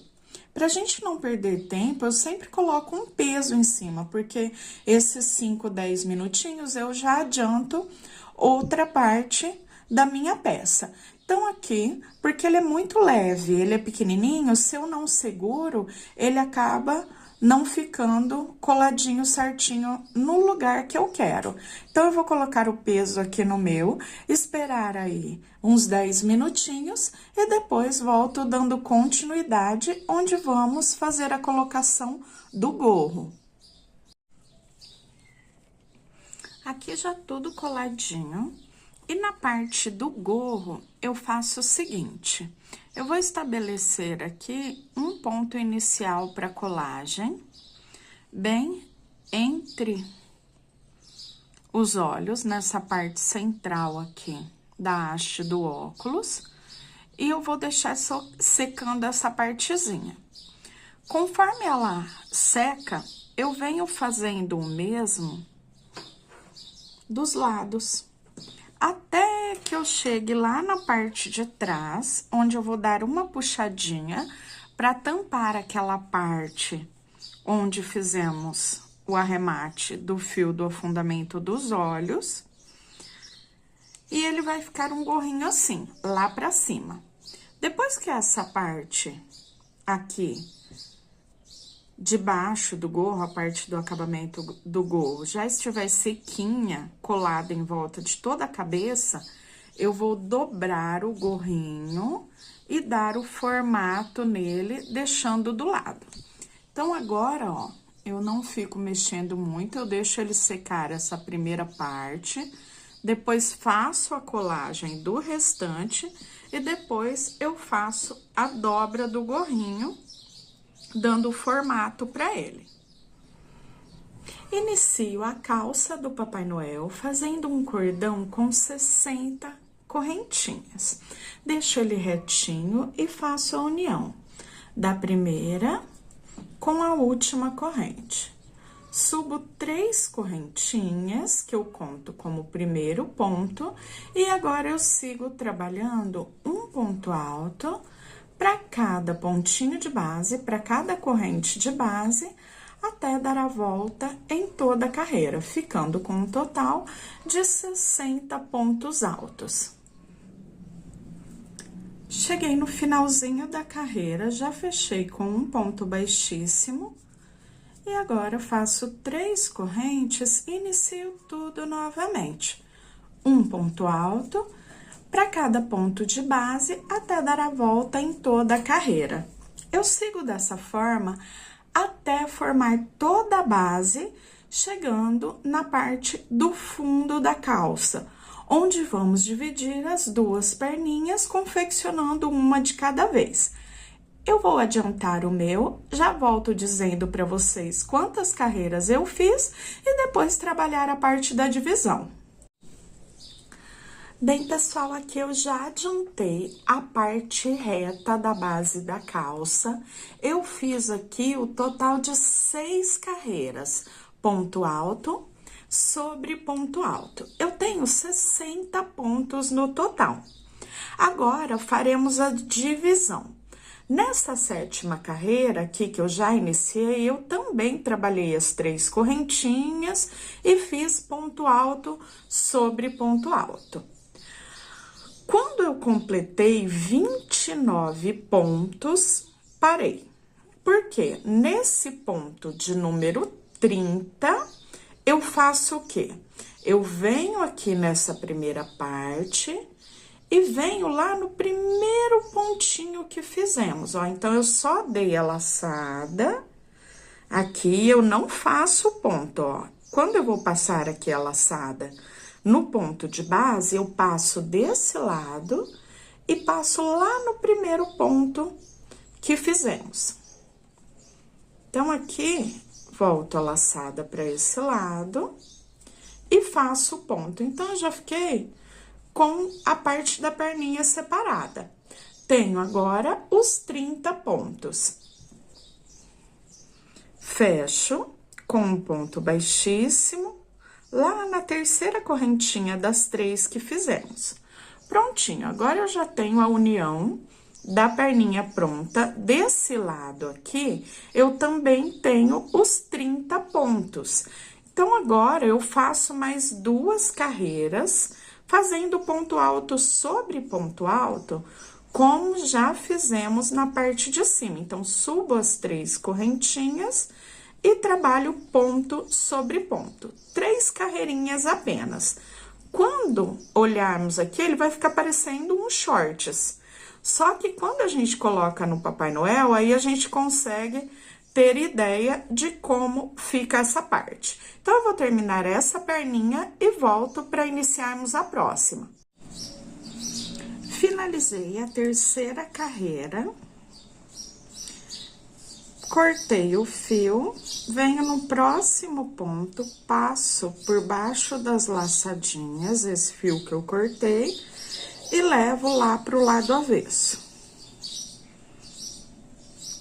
Pra gente não perder tempo, eu sempre coloco um peso em cima, porque esses 5, 10 minutinhos eu já adianto outra parte da minha peça. Então, aqui, porque ele é muito leve, ele é pequenininho, se eu não seguro, ele acaba não ficando coladinho certinho no lugar que eu quero. Então, eu vou colocar o peso aqui no meu, esperar aí uns 10 minutinhos e depois volto dando continuidade, onde vamos fazer a colocação do gorro. Aqui já tudo coladinho. E na parte do gorro, eu faço o seguinte, eu vou estabelecer aqui um ponto inicial para colagem, bem entre os olhos, nessa parte central aqui da haste do óculos, e eu vou deixar secando essa partezinha. Conforme ela seca, eu venho fazendo o mesmo dos lados. Até que eu chegue lá na parte de trás, onde eu vou dar uma puxadinha para tampar aquela parte onde fizemos o arremate do fio do afundamento dos olhos. E ele vai ficar um gorrinho assim, lá pra cima. Depois que essa parte aqui de baixo do gorro, a parte do acabamento do gorro, já estiver sequinha, colada em volta de toda a cabeça, eu vou dobrar o gorrinho e dar o formato nele, deixando do lado. Então, agora, ó, eu não fico mexendo muito, eu deixo ele secar essa primeira parte, depois faço a colagem do restante e depois eu faço a dobra do gorrinho, dando o formato para ele. Inicio a calça do Papai Noel fazendo um cordão com 60 correntinhas. Deixo ele retinho e faço a união da primeira com a última corrente. Subo 3 correntinhas, que eu conto como primeiro ponto, e agora eu sigo trabalhando um ponto alto para cada pontinho de base, para cada corrente de base, até dar a volta em toda a carreira, ficando com um total de 60 pontos altos. Cheguei no finalzinho da carreira, já fechei com um ponto baixíssimo, e agora faço 3 correntes e inicio tudo novamente. Um ponto alto para cada ponto de base até dar a volta em toda a carreira. Eu sigo dessa forma até formar toda a base, chegando na parte do fundo da calça, onde vamos dividir as 2 perninhas, confeccionando uma de cada vez. Eu vou adiantar o meu, já volto dizendo para vocês quantas carreiras eu fiz e depois trabalhar a parte da divisão. Bem, pessoal, aqui eu já adiantei a parte reta da base da calça. Eu fiz aqui o total de 6 carreiras, ponto alto sobre ponto alto. Eu tenho 60 pontos no total. Agora, faremos a divisão. Nessa 7ª carreira aqui que eu já iniciei, eu também trabalhei as 3 correntinhas e fiz ponto alto sobre ponto alto. Quando eu completei 29 pontos, parei. Porque nesse ponto de número 30, eu faço o quê? Eu venho aqui nessa primeira parte e venho lá no primeiro pontinho que fizemos, ó. Então, eu só dei a laçada, aqui eu não faço ponto, ó. Quando eu vou passar aqui a laçada no ponto de base, eu passo desse lado e passo lá no primeiro ponto que fizemos. Então, aqui, volto a laçada para esse lado e faço o ponto. Então, eu já fiquei com a parte da perninha separada. Tenho agora os 30 pontos. Fecho com um ponto baixíssimo, lá na 3ª correntinha das 3 que fizemos. Prontinho, agora eu já tenho a união da perninha pronta. Desse lado aqui, eu também tenho os 30 pontos. Então, agora, eu faço mais 2 carreiras, fazendo ponto alto sobre ponto alto, como já fizemos na parte de cima. Então, subo as 3 correntinhas e trabalho ponto sobre ponto. 3 carreirinhas apenas. Quando olharmos aqui, ele vai ficar parecendo um shorts. Só que quando a gente coloca no Papai Noel, aí a gente consegue ter ideia de como fica essa parte. Então, eu vou terminar essa perninha e volto para iniciarmos a próxima. Finalizei a terceira carreira, cortei o fio, venho no próximo ponto, passo por baixo das laçadinhas, esse fio que eu cortei, e levo lá pro lado avesso.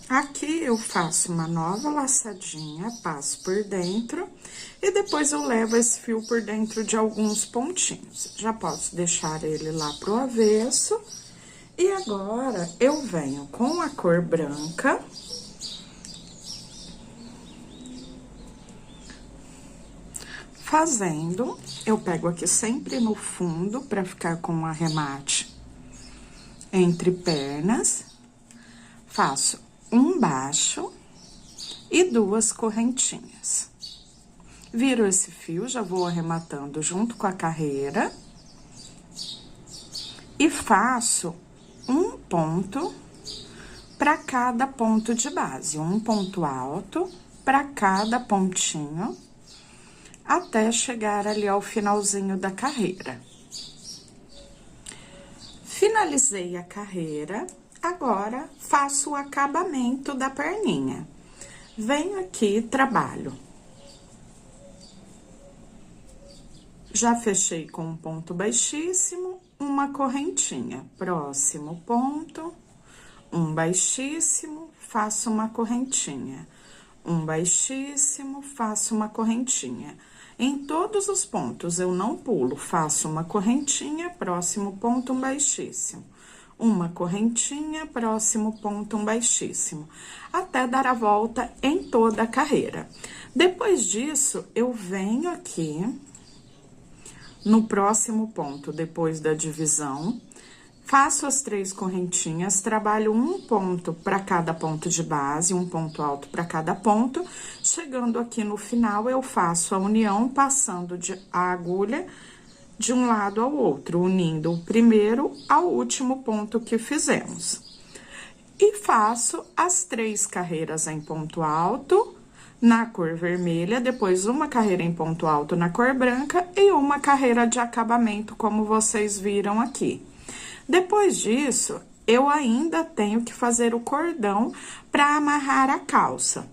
Aqui eu faço uma nova laçadinha, passo por dentro, e depois eu levo esse fio por dentro de alguns pontinhos. Já posso deixar ele lá pro avesso. E agora, eu venho com a cor branca. Fazendo, eu pego aqui sempre no fundo, pra ficar com um arremate entre pernas. Faço um baixo e 2 correntinhas. Viro esse fio, já vou arrematando junto com a carreira. E faço um ponto para cada ponto de base. Um ponto alto para cada pontinho, até chegar ali ao finalzinho da carreira. Finalizei a carreira, agora faço o acabamento da perninha. Venho aqui e trabalho. Já fechei com um ponto baixíssimo, uma correntinha. Próximo ponto, um baixíssimo, faço uma correntinha. Um baixíssimo, faço uma correntinha. Em todos os pontos, eu não pulo, faço uma correntinha, próximo ponto, um baixíssimo. Uma correntinha, próximo ponto, um baixíssimo. Até dar a volta em toda a carreira. Depois disso, eu venho aqui no próximo ponto, depois da divisão, faço as 3 correntinhas, trabalho um ponto para cada ponto de base, um ponto alto para cada ponto. Chegando aqui no final, eu faço a união, passando a agulha de um lado ao outro, unindo o primeiro ao último ponto que fizemos. E faço as 3 carreiras em ponto alto, na cor vermelha, depois uma carreira em ponto alto na cor branca e uma carreira de acabamento, como vocês viram aqui. Depois disso, eu ainda tenho que fazer o cordão para amarrar a calça.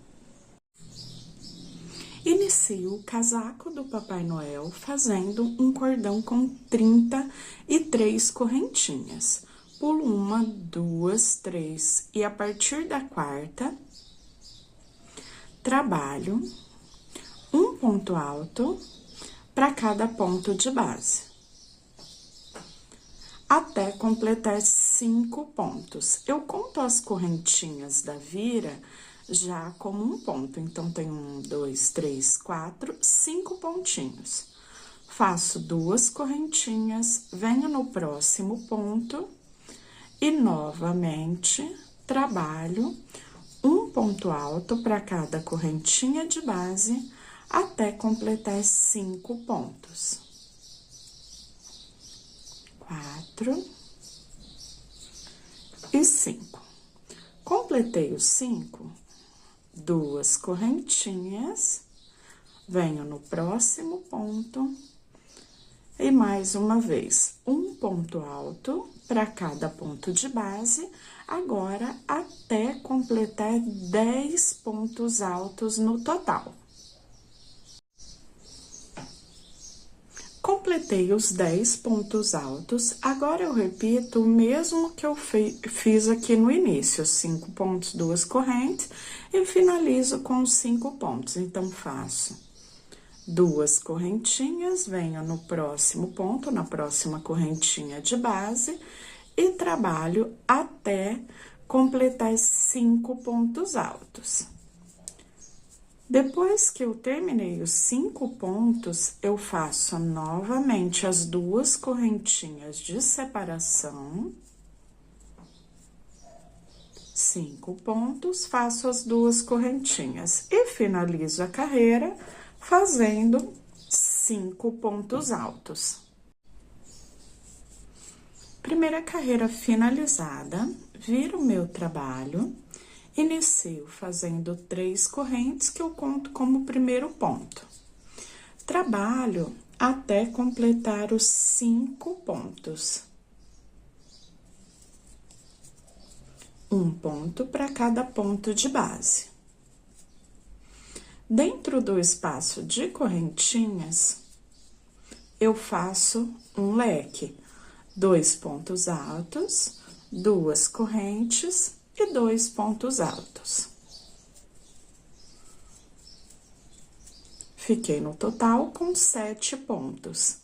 Inicio o casaco do Papai Noel fazendo um cordão com 33 correntinhas. Pulo 1, 2, 3 e a partir da 4ª, trabalho um ponto alto para cada ponto de base, até completar 5 pontos. Eu conto as correntinhas da vira já como um ponto, então, tem 1, 2, 3, 4, 5 pontinhos. Faço 2 correntinhas, venho no próximo ponto e, novamente, trabalho um ponto alto para cada correntinha de base, até completar 5 pontos. 4 e 5. Completei os 5, 2 correntinhas, venho no próximo ponto e, mais uma vez, um ponto alto para cada ponto de base, agora até completar 10 pontos altos no total. Completei os 10 pontos altos, agora eu repito o mesmo que eu fiz aqui no início, 5 pontos, 2 correntes, e finalizo com os 5 pontos. Então, faço 2 correntinhas, venho no próximo ponto, na próxima correntinha de base, e trabalho até completar 5 pontos altos. Depois que eu terminei os 5 pontos, eu faço novamente as 2 correntinhas de separação. 5 pontos, faço as 2 correntinhas e finalizo a carreira fazendo 5 pontos altos. Primeira carreira finalizada, viro o meu trabalho. Inicio fazendo 3 correntes que eu conto como primeiro ponto. Trabalho até completar os 5 pontos. Um ponto para cada ponto de base. Dentro do espaço de correntinhas, eu faço um leque. 2 pontos altos, 2 correntes e 2 pontos altos. Fiquei no total com 7 pontos.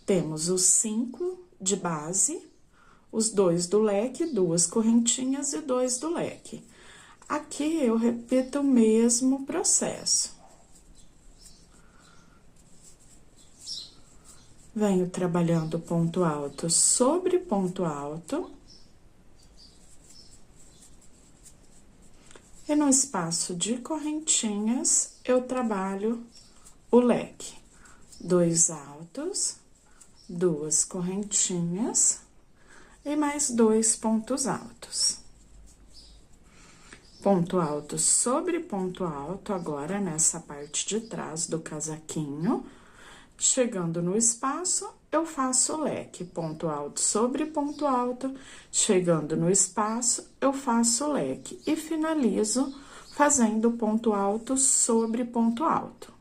Temos os 5 de base, os 2 do leque, 2 correntinhas e 2 do leque. Aqui eu repito o mesmo processo. Venho trabalhando ponto alto sobre ponto alto. E no espaço de correntinhas, eu trabalho o leque. 2 altos, 2 correntinhas e mais 2 pontos altos. Ponto alto sobre ponto alto, agora nessa parte de trás do casaquinho. Chegando no espaço, eu faço o leque, ponto alto sobre ponto alto. Chegando no espaço, eu faço o leque e finalizo fazendo ponto alto sobre ponto alto.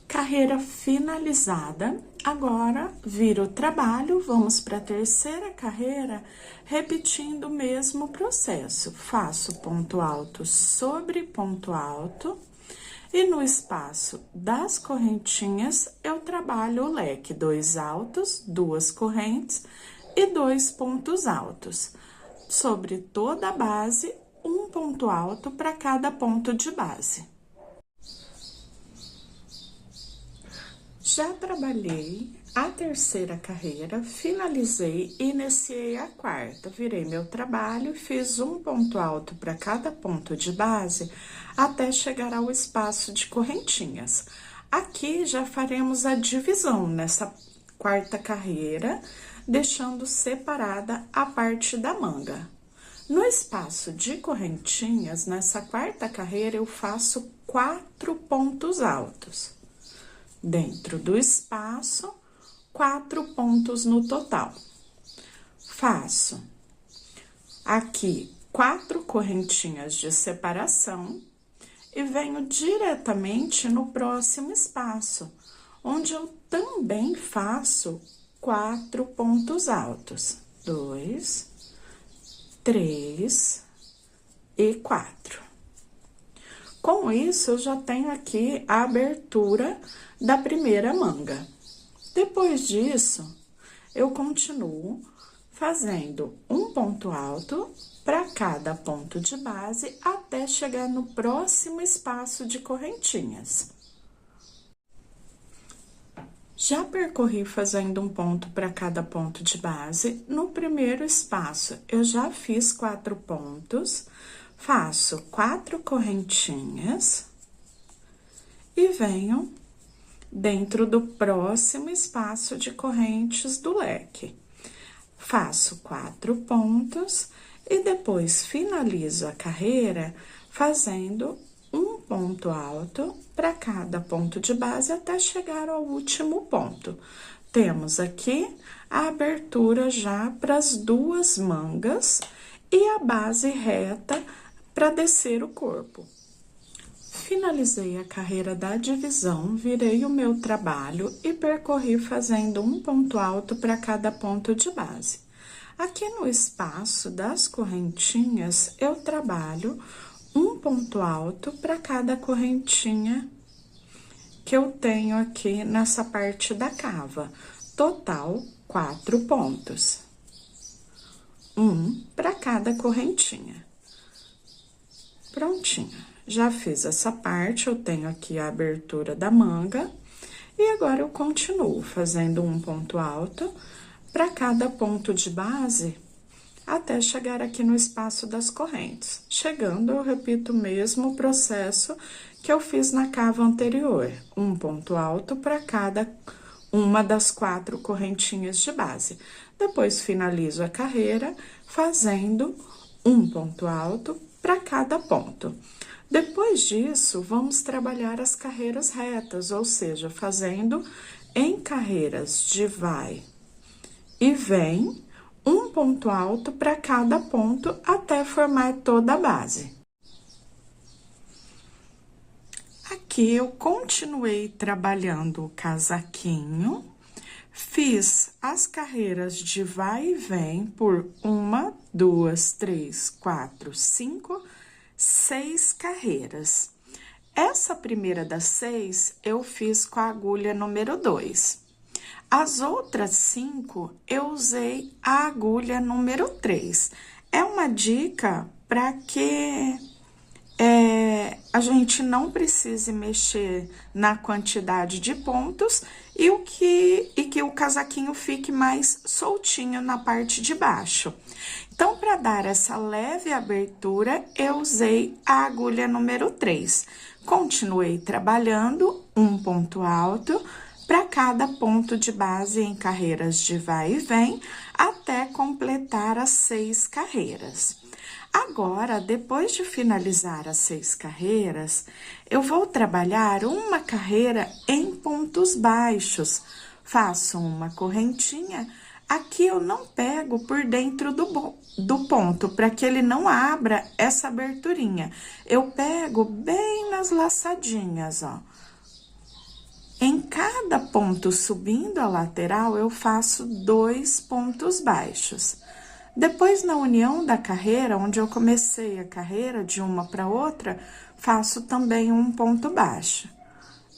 Carreira finalizada. Agora, viro o trabalho, vamos para a terceira carreira, repetindo o mesmo processo. Faço ponto alto sobre ponto alto. E no espaço das correntinhas, eu trabalho o leque, 2 altos, 2 correntes e 2 pontos altos. Sobre toda a base, um ponto alto para cada ponto de base. Já trabalhei a terceira carreira, finalizei e iniciei a quarta. Virei meu trabalho, fiz um ponto alto para cada ponto de base, até chegar ao espaço de correntinhas. Aqui já faremos a divisão nessa quarta carreira, deixando separada a parte da manga. No espaço de correntinhas, nessa quarta carreira, eu faço 4 pontos altos. Dentro do espaço, 4 pontos no total. Faço aqui 4 correntinhas de separação e venho diretamente no próximo espaço, onde eu também faço 4 pontos altos. 2, 3 e 4. Com isso, eu já tenho aqui a abertura da primeira manga. Depois disso, eu continuo fazendo um ponto alto para cada ponto de base até chegar no próximo espaço de correntinhas. Já percorri fazendo um ponto para cada ponto de base. No primeiro espaço, eu já fiz 4 pontos. Faço 4 correntinhas e venho dentro do próximo espaço de correntes do leque. Faço 4 pontos e depois finalizo a carreira fazendo um ponto alto para cada ponto de base até chegar ao último ponto. Temos aqui a abertura já para as 2 mangas e a base reta para descer o corpo. Finalizei a carreira da divisão, virei o meu trabalho e percorri fazendo um ponto alto para cada ponto de base. Aqui no espaço das correntinhas, eu trabalho um ponto alto para cada correntinha que eu tenho aqui nessa parte da cava. Total, 4 pontos. Um para cada correntinha. Prontinho. Já fiz essa parte, eu tenho aqui a abertura da manga. E agora, eu continuo fazendo um ponto alto para cada ponto de base, até chegar aqui no espaço das correntes. Chegando, eu repito o mesmo processo que eu fiz na cava anterior. Um ponto alto para cada uma das 4 correntinhas de base. Depois, finalizo a carreira fazendo um ponto alto para cada ponto. Depois disso, vamos trabalhar as carreiras retas, ou seja, fazendo em carreiras de vai e vem, um ponto alto para cada ponto até formar toda a base. Aqui eu continuei trabalhando o casaquinho, fiz as carreiras de vai e vem por 1, 2, 3, 4, 5, 6 carreiras. Essa primeira das 6 eu fiz com a agulha número 2. As outras 5 eu usei a agulha número 3. É uma dica para que a gente não precise mexer na quantidade de pontos e que o casaquinho fique mais soltinho na parte de baixo. Então, para dar essa leve abertura, eu usei a agulha número 3. Continuei trabalhando um ponto alto para cada ponto de base em carreiras de vai e vem, até completar as 6 carreiras. Agora, depois de finalizar as 6 carreiras, eu vou trabalhar uma carreira em pontos baixos. Faço uma correntinha, aqui eu não pego por dentro do ponto, para que ele não abra essa aberturinha. Eu pego bem nas laçadinhas, ó. Em cada ponto subindo a lateral, eu faço 2 pontos baixos. Depois, na união da carreira, onde eu comecei a carreira de uma para outra, faço também um ponto baixo.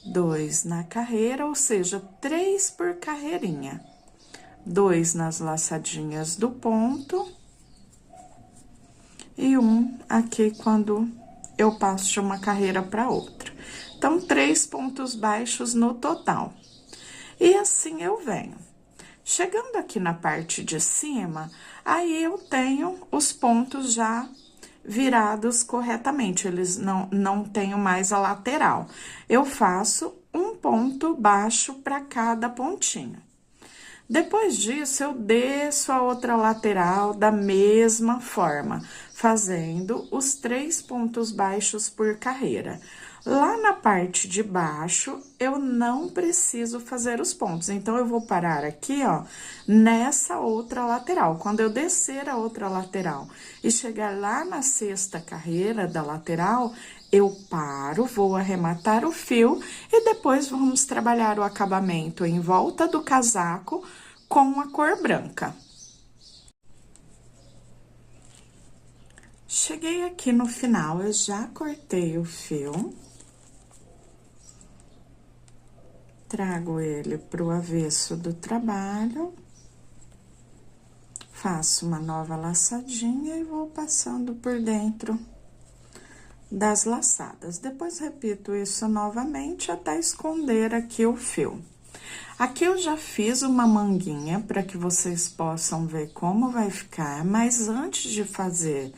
2 na carreira, ou seja, 3 por carreirinha. 2 nas laçadinhas do ponto. E 1 aqui quando eu passo de uma carreira para outra. Então, 3 pontos baixos no total. E assim eu venho. Chegando aqui na parte de cima, aí eu tenho os pontos já virados corretamente, eles não tenho mais a lateral. Eu faço um ponto baixo para cada pontinho. Depois disso, eu desço a outra lateral da mesma forma, fazendo os 3 pontos baixos por carreira. Lá na parte de baixo, eu não preciso fazer os pontos, então, eu vou parar aqui, ó, nessa outra lateral. Quando eu descer a outra lateral e chegar lá na 6ª carreira da lateral, eu paro, vou arrematar o fio e depois vamos trabalhar o acabamento em volta do casaco com a cor branca. Cheguei aqui no final, eu já cortei o fio. Trago ele pro avesso do trabalho. Faço uma nova laçadinha e vou passando por dentro das laçadas. Depois, repito isso novamente até esconder aqui o fio. Aqui eu já fiz uma manguinha para que vocês possam ver como vai ficar, mas antes de fazer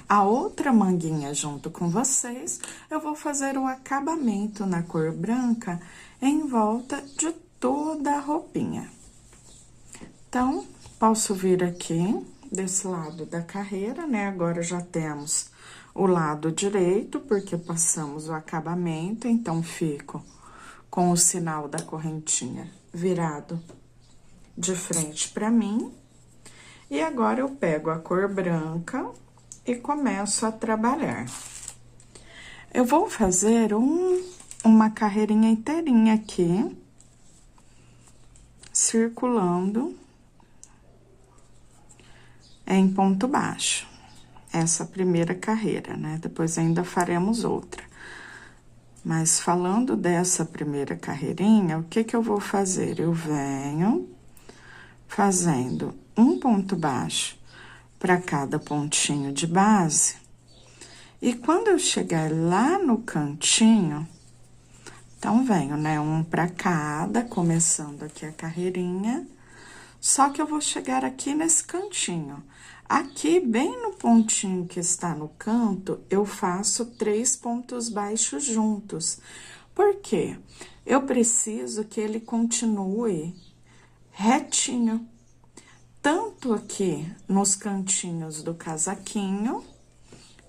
a outra manguinha junto com vocês, eu vou fazer o acabamento na cor branca em volta de toda a roupinha. Então, posso vir aqui desse lado da carreira, né? Agora já temos o lado direito, porque passamos o acabamento, então fico com o sinal da correntinha virado de frente para mim. E agora eu pego a cor branca e começo a trabalhar. Eu vou fazer uma carreirinha inteirinha aqui, circulando em ponto baixo. Essa primeira carreira, né? Depois ainda faremos outra. Mas falando dessa primeira carreirinha, o que que eu vou fazer? Eu venho fazendo um ponto baixo para cada pontinho de base E quando eu chegar lá no cantinho, então, venho, né, um pra cada, começando aqui a carreirinha. Só que eu vou chegar aqui nesse cantinho. Aqui, bem no pontinho que está no canto, eu faço 3 pontos baixos juntos. Por quê? Eu preciso que ele continue retinho. Tanto aqui nos cantinhos do casaquinho,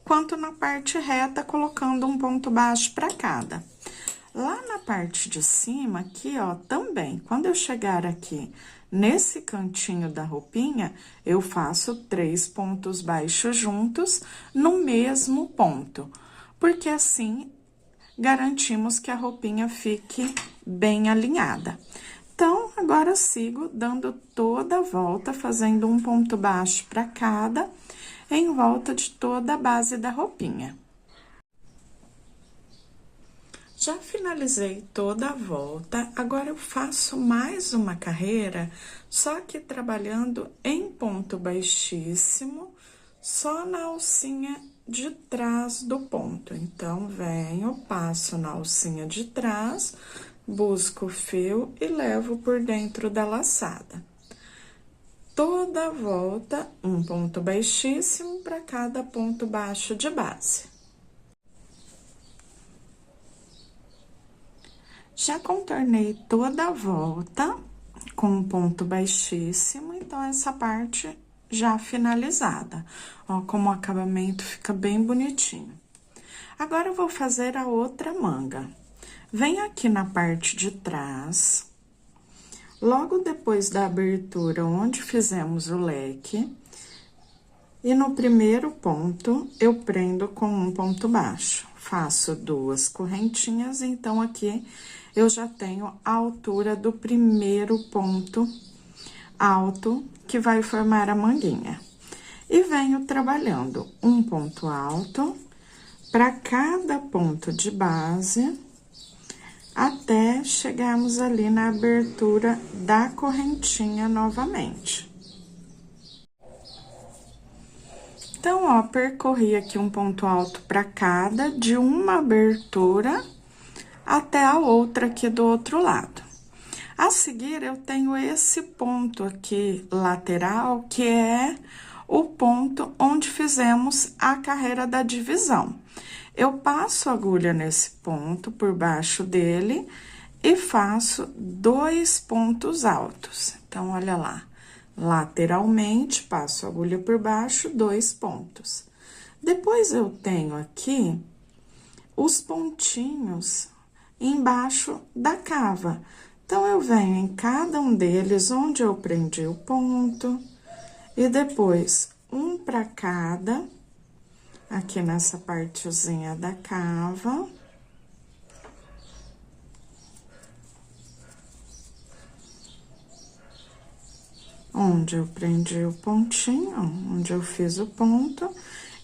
quanto na parte reta, colocando um ponto baixo para cada. Lá na parte de cima, aqui, ó, também, quando eu chegar aqui nesse cantinho da roupinha, eu faço 3 pontos baixos juntos no mesmo ponto, porque assim garantimos que a roupinha fique bem alinhada. Então, agora eu sigo dando toda a volta, fazendo um ponto baixo para cada, em volta de toda a base da roupinha. Já finalizei toda a volta, agora eu faço mais uma carreira, só que trabalhando em ponto baixíssimo, só na alcinha de trás do ponto. Então, venho, passo na alcinha de trás, busco o fio e levo por dentro da laçada. Toda a volta, um ponto baixíssimo para cada ponto baixo de base. Já contornei toda a volta com um ponto baixíssimo, então, essa parte já finalizada. Ó, como o acabamento fica bem bonitinho. Agora, eu vou fazer a outra manga. Vem aqui na parte de trás, logo depois da abertura, onde fizemos o leque, e no primeiro ponto, eu prendo com um ponto baixo. Faço 2 correntinhas, então, aqui eu já tenho a altura do primeiro ponto alto que vai formar a manguinha. E venho trabalhando um ponto alto para cada ponto de base, até chegarmos ali na abertura da correntinha novamente. Então, ó, percorri aqui um ponto alto para cada, de uma abertura até a outra aqui do outro lado. A seguir, eu tenho esse ponto aqui lateral, que é o ponto onde fizemos a carreira da divisão. Eu passo a agulha nesse ponto, por baixo dele, e faço 2 pontos altos. Então, olha lá, lateralmente, passo a agulha por baixo, 2 pontos. Depois, eu tenho aqui os pontinhos embaixo da cava. Então, eu venho em cada um deles, onde eu prendi o ponto, e depois, um para cada, aqui nessa partezinha da cava. Onde eu prendi o pontinho, onde eu fiz o ponto,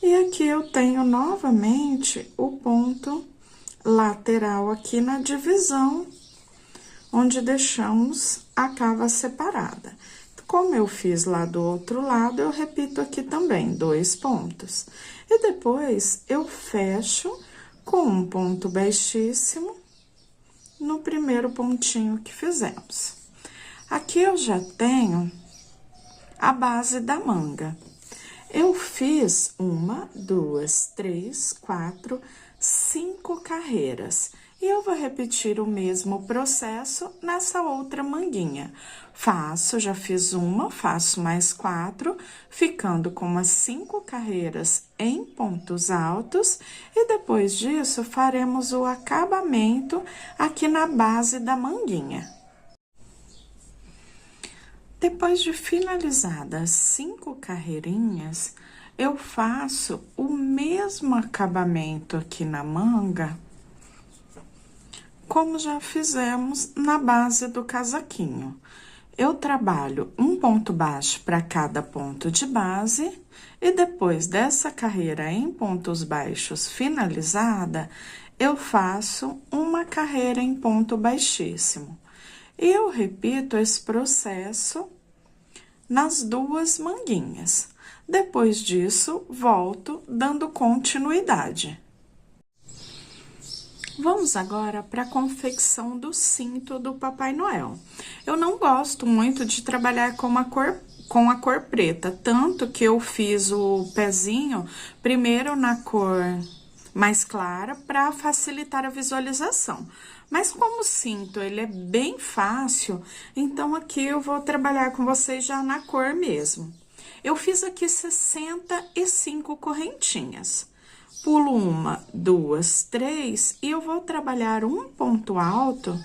e aqui eu tenho novamente o ponto lateral aqui na divisão, onde deixamos a cava separada. Como eu fiz lá do outro lado, eu repito aqui também, 2 pontos. E depois, eu fecho com um ponto baixíssimo no primeiro pontinho que fizemos. Aqui eu já tenho a base da manga. Eu fiz 1, 2, 3, 4, 5 carreiras. E eu vou repetir o mesmo processo nessa outra manguinha. Faço, já fiz uma, faço mais 4, ficando com umas 5 carreiras em pontos altos. E depois disso, faremos o acabamento aqui na base da manguinha. Depois de finalizadas 5 carreirinhas, eu faço o mesmo acabamento aqui na manga, como já fizemos na base do casaquinho. Eu trabalho um ponto baixo para cada ponto de base, e depois dessa carreira em pontos baixos finalizada, eu faço uma carreira em ponto baixíssimo. E eu repito esse processo nas 2 manguinhas. Depois disso, volto dando continuidade. Vamos agora para a confecção do cinto do Papai Noel. Eu não gosto muito de trabalhar com a cor preta, tanto que eu fiz o pezinho primeiro na cor mais clara para facilitar a visualização. Mas como o cinto ele é bem fácil, então aqui eu vou trabalhar com vocês já na cor mesmo. Eu fiz aqui 65 correntinhas. Pulo uma, duas, três e eu vou trabalhar um ponto alto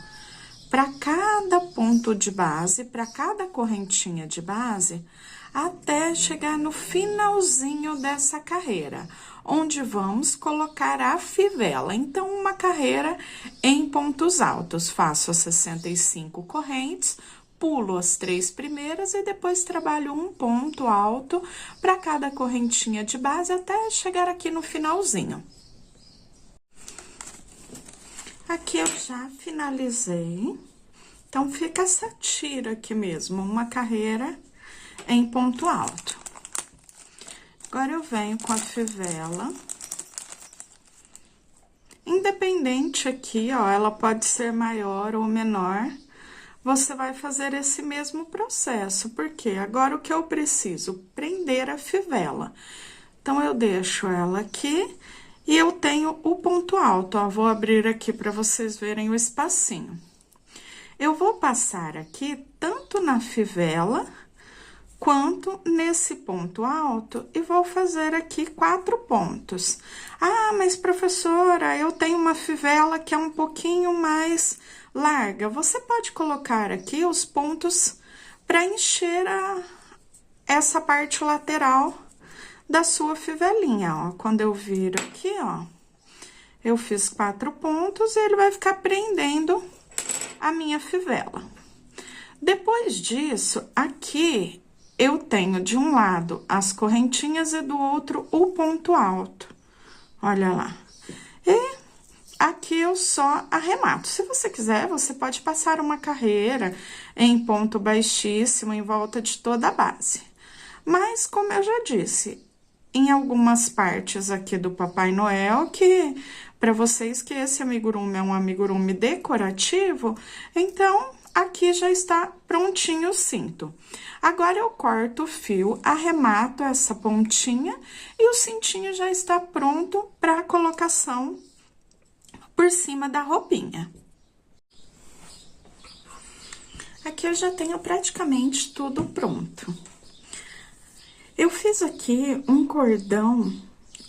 para cada ponto de base, para cada correntinha de base, até chegar no finalzinho dessa carreira, onde vamos colocar a fivela. Então, uma carreira em pontos altos. Faço as 65 correntes, pulo as 3 primeiras e depois trabalho um ponto alto para cada correntinha de base até chegar aqui no finalzinho. Aqui eu já finalizei, então fica essa tira aqui mesmo, uma carreira em ponto alto. Agora eu venho com a fivela. Independente aqui, ó, ela pode ser maior ou menor. Você vai fazer esse mesmo processo, porque agora o que eu preciso? Prender a fivela. Então, eu deixo ela aqui e eu tenho o ponto alto, ó, vou abrir aqui para vocês verem o espacinho. Eu vou passar aqui tanto na fivela quanto nesse ponto alto e vou fazer aqui 4 pontos. Ah, mas professora, eu tenho uma fivela que é um pouquinho mais larga. Você pode colocar aqui os pontos para encher essa parte lateral da sua fivelinha, ó. Quando eu viro aqui, ó, eu fiz 4 pontos e ele vai ficar prendendo a minha fivela. Depois disso, aqui eu tenho de um lado as correntinhas e do outro o ponto alto. Olha lá. E aqui eu só arremato. Se você quiser, você pode passar uma carreira em ponto baixíssimo em volta de toda a base. Mas, como eu já disse, em algumas partes aqui do Papai Noel, que para vocês que esse amigurumi é um amigurumi decorativo, então aqui já está prontinho o cinto. Agora eu corto o fio, arremato essa pontinha e o cintinho já está pronto para colocação por cima da roupinha. Aqui eu já tenho praticamente tudo pronto. Eu fiz aqui um cordão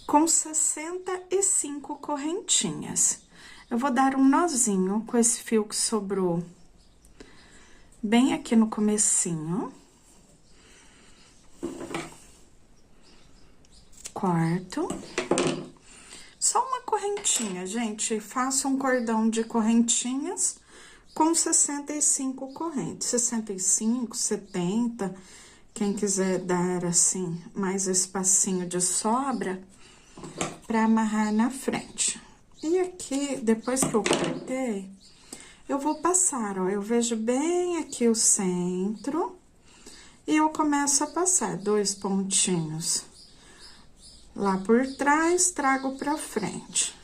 com 65 correntinhas. Eu vou dar um nozinho com esse fio que sobrou bem aqui no comecinho. Corto. Só uma correntinha, gente. Faço um cordão de correntinhas com 65 correntes. 65, 70... Quem quiser dar, assim, mais espacinho de sobra, pra amarrar na frente. E aqui, depois que eu cortei, eu vou passar, ó, eu vejo bem aqui o centro, e eu começo a passar 2 pontinhos lá por trás, trago pra frente.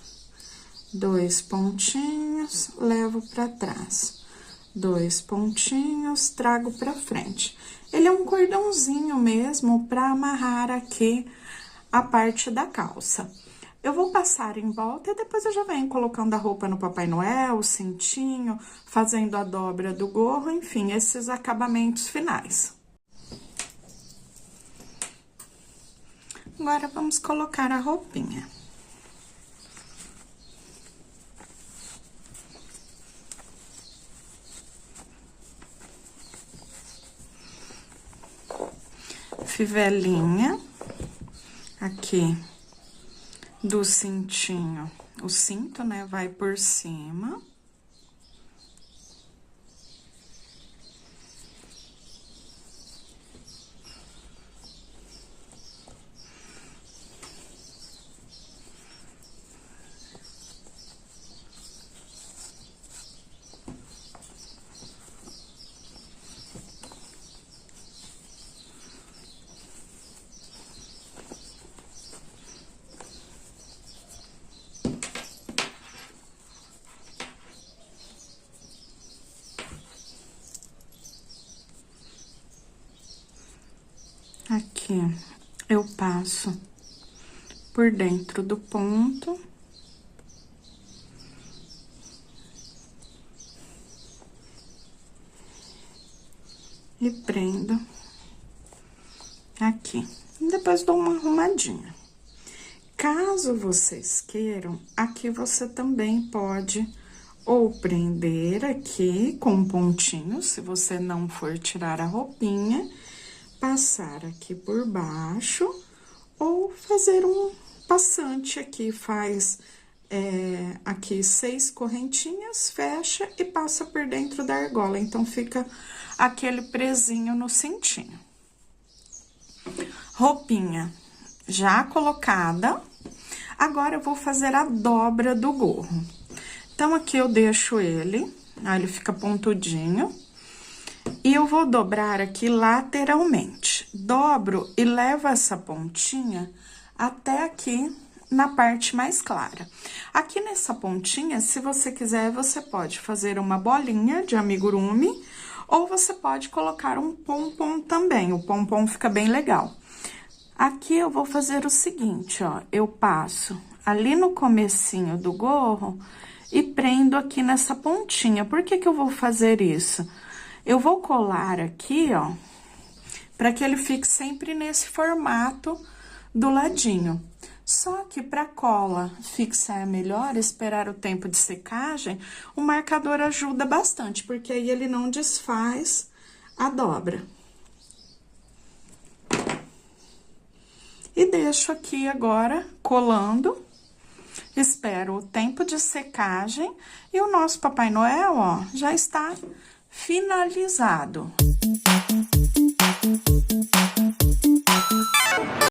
2 pontinhos, levo pra trás. 2 pontinhos, trago pra frente. Ele é um cordãozinho mesmo para amarrar aqui a parte da calça. Eu vou passar em volta e depois eu já venho colocando a roupa no Papai Noel, o cintinho, fazendo a dobra do gorro, enfim, esses acabamentos finais. Agora, vamos colocar a roupinha. Fivelinha, aqui, do cintinho, o cinto, né, vai por cima. Aqui, eu passo por dentro do ponto. E prendo aqui. Depois dou uma arrumadinha. Caso vocês queiram, aqui você também pode ou prender aqui com um pontinho, se você não for tirar a roupinha, passar aqui por baixo, ou fazer um passante aqui, faz aqui 6 correntinhas, fecha e passa por dentro da argola. Então, fica aquele presinho no cintinho. Roupinha já colocada, agora eu vou fazer a dobra do gorro. Então, aqui eu deixo ele, aí ele fica pontudinho, e eu vou dobrar aqui lateralmente. Dobro e levo essa pontinha até aqui na parte mais clara. Aqui nessa pontinha, se você quiser, você pode fazer uma bolinha de amigurumi, ou você pode colocar um pompom também, o pompom fica bem legal. Aqui eu vou fazer o seguinte, ó, eu passo ali no comecinho do gorro e prendo aqui nessa pontinha. Por que que eu vou fazer isso? Eu vou colar aqui, ó, para que ele fique sempre nesse formato do ladinho. Só que para cola fixar melhor, esperar o tempo de secagem, o marcador ajuda bastante, porque aí ele não desfaz a dobra. E deixo aqui agora colando, espero o tempo de secagem e o nosso Papai Noel, ó, já está finalizado.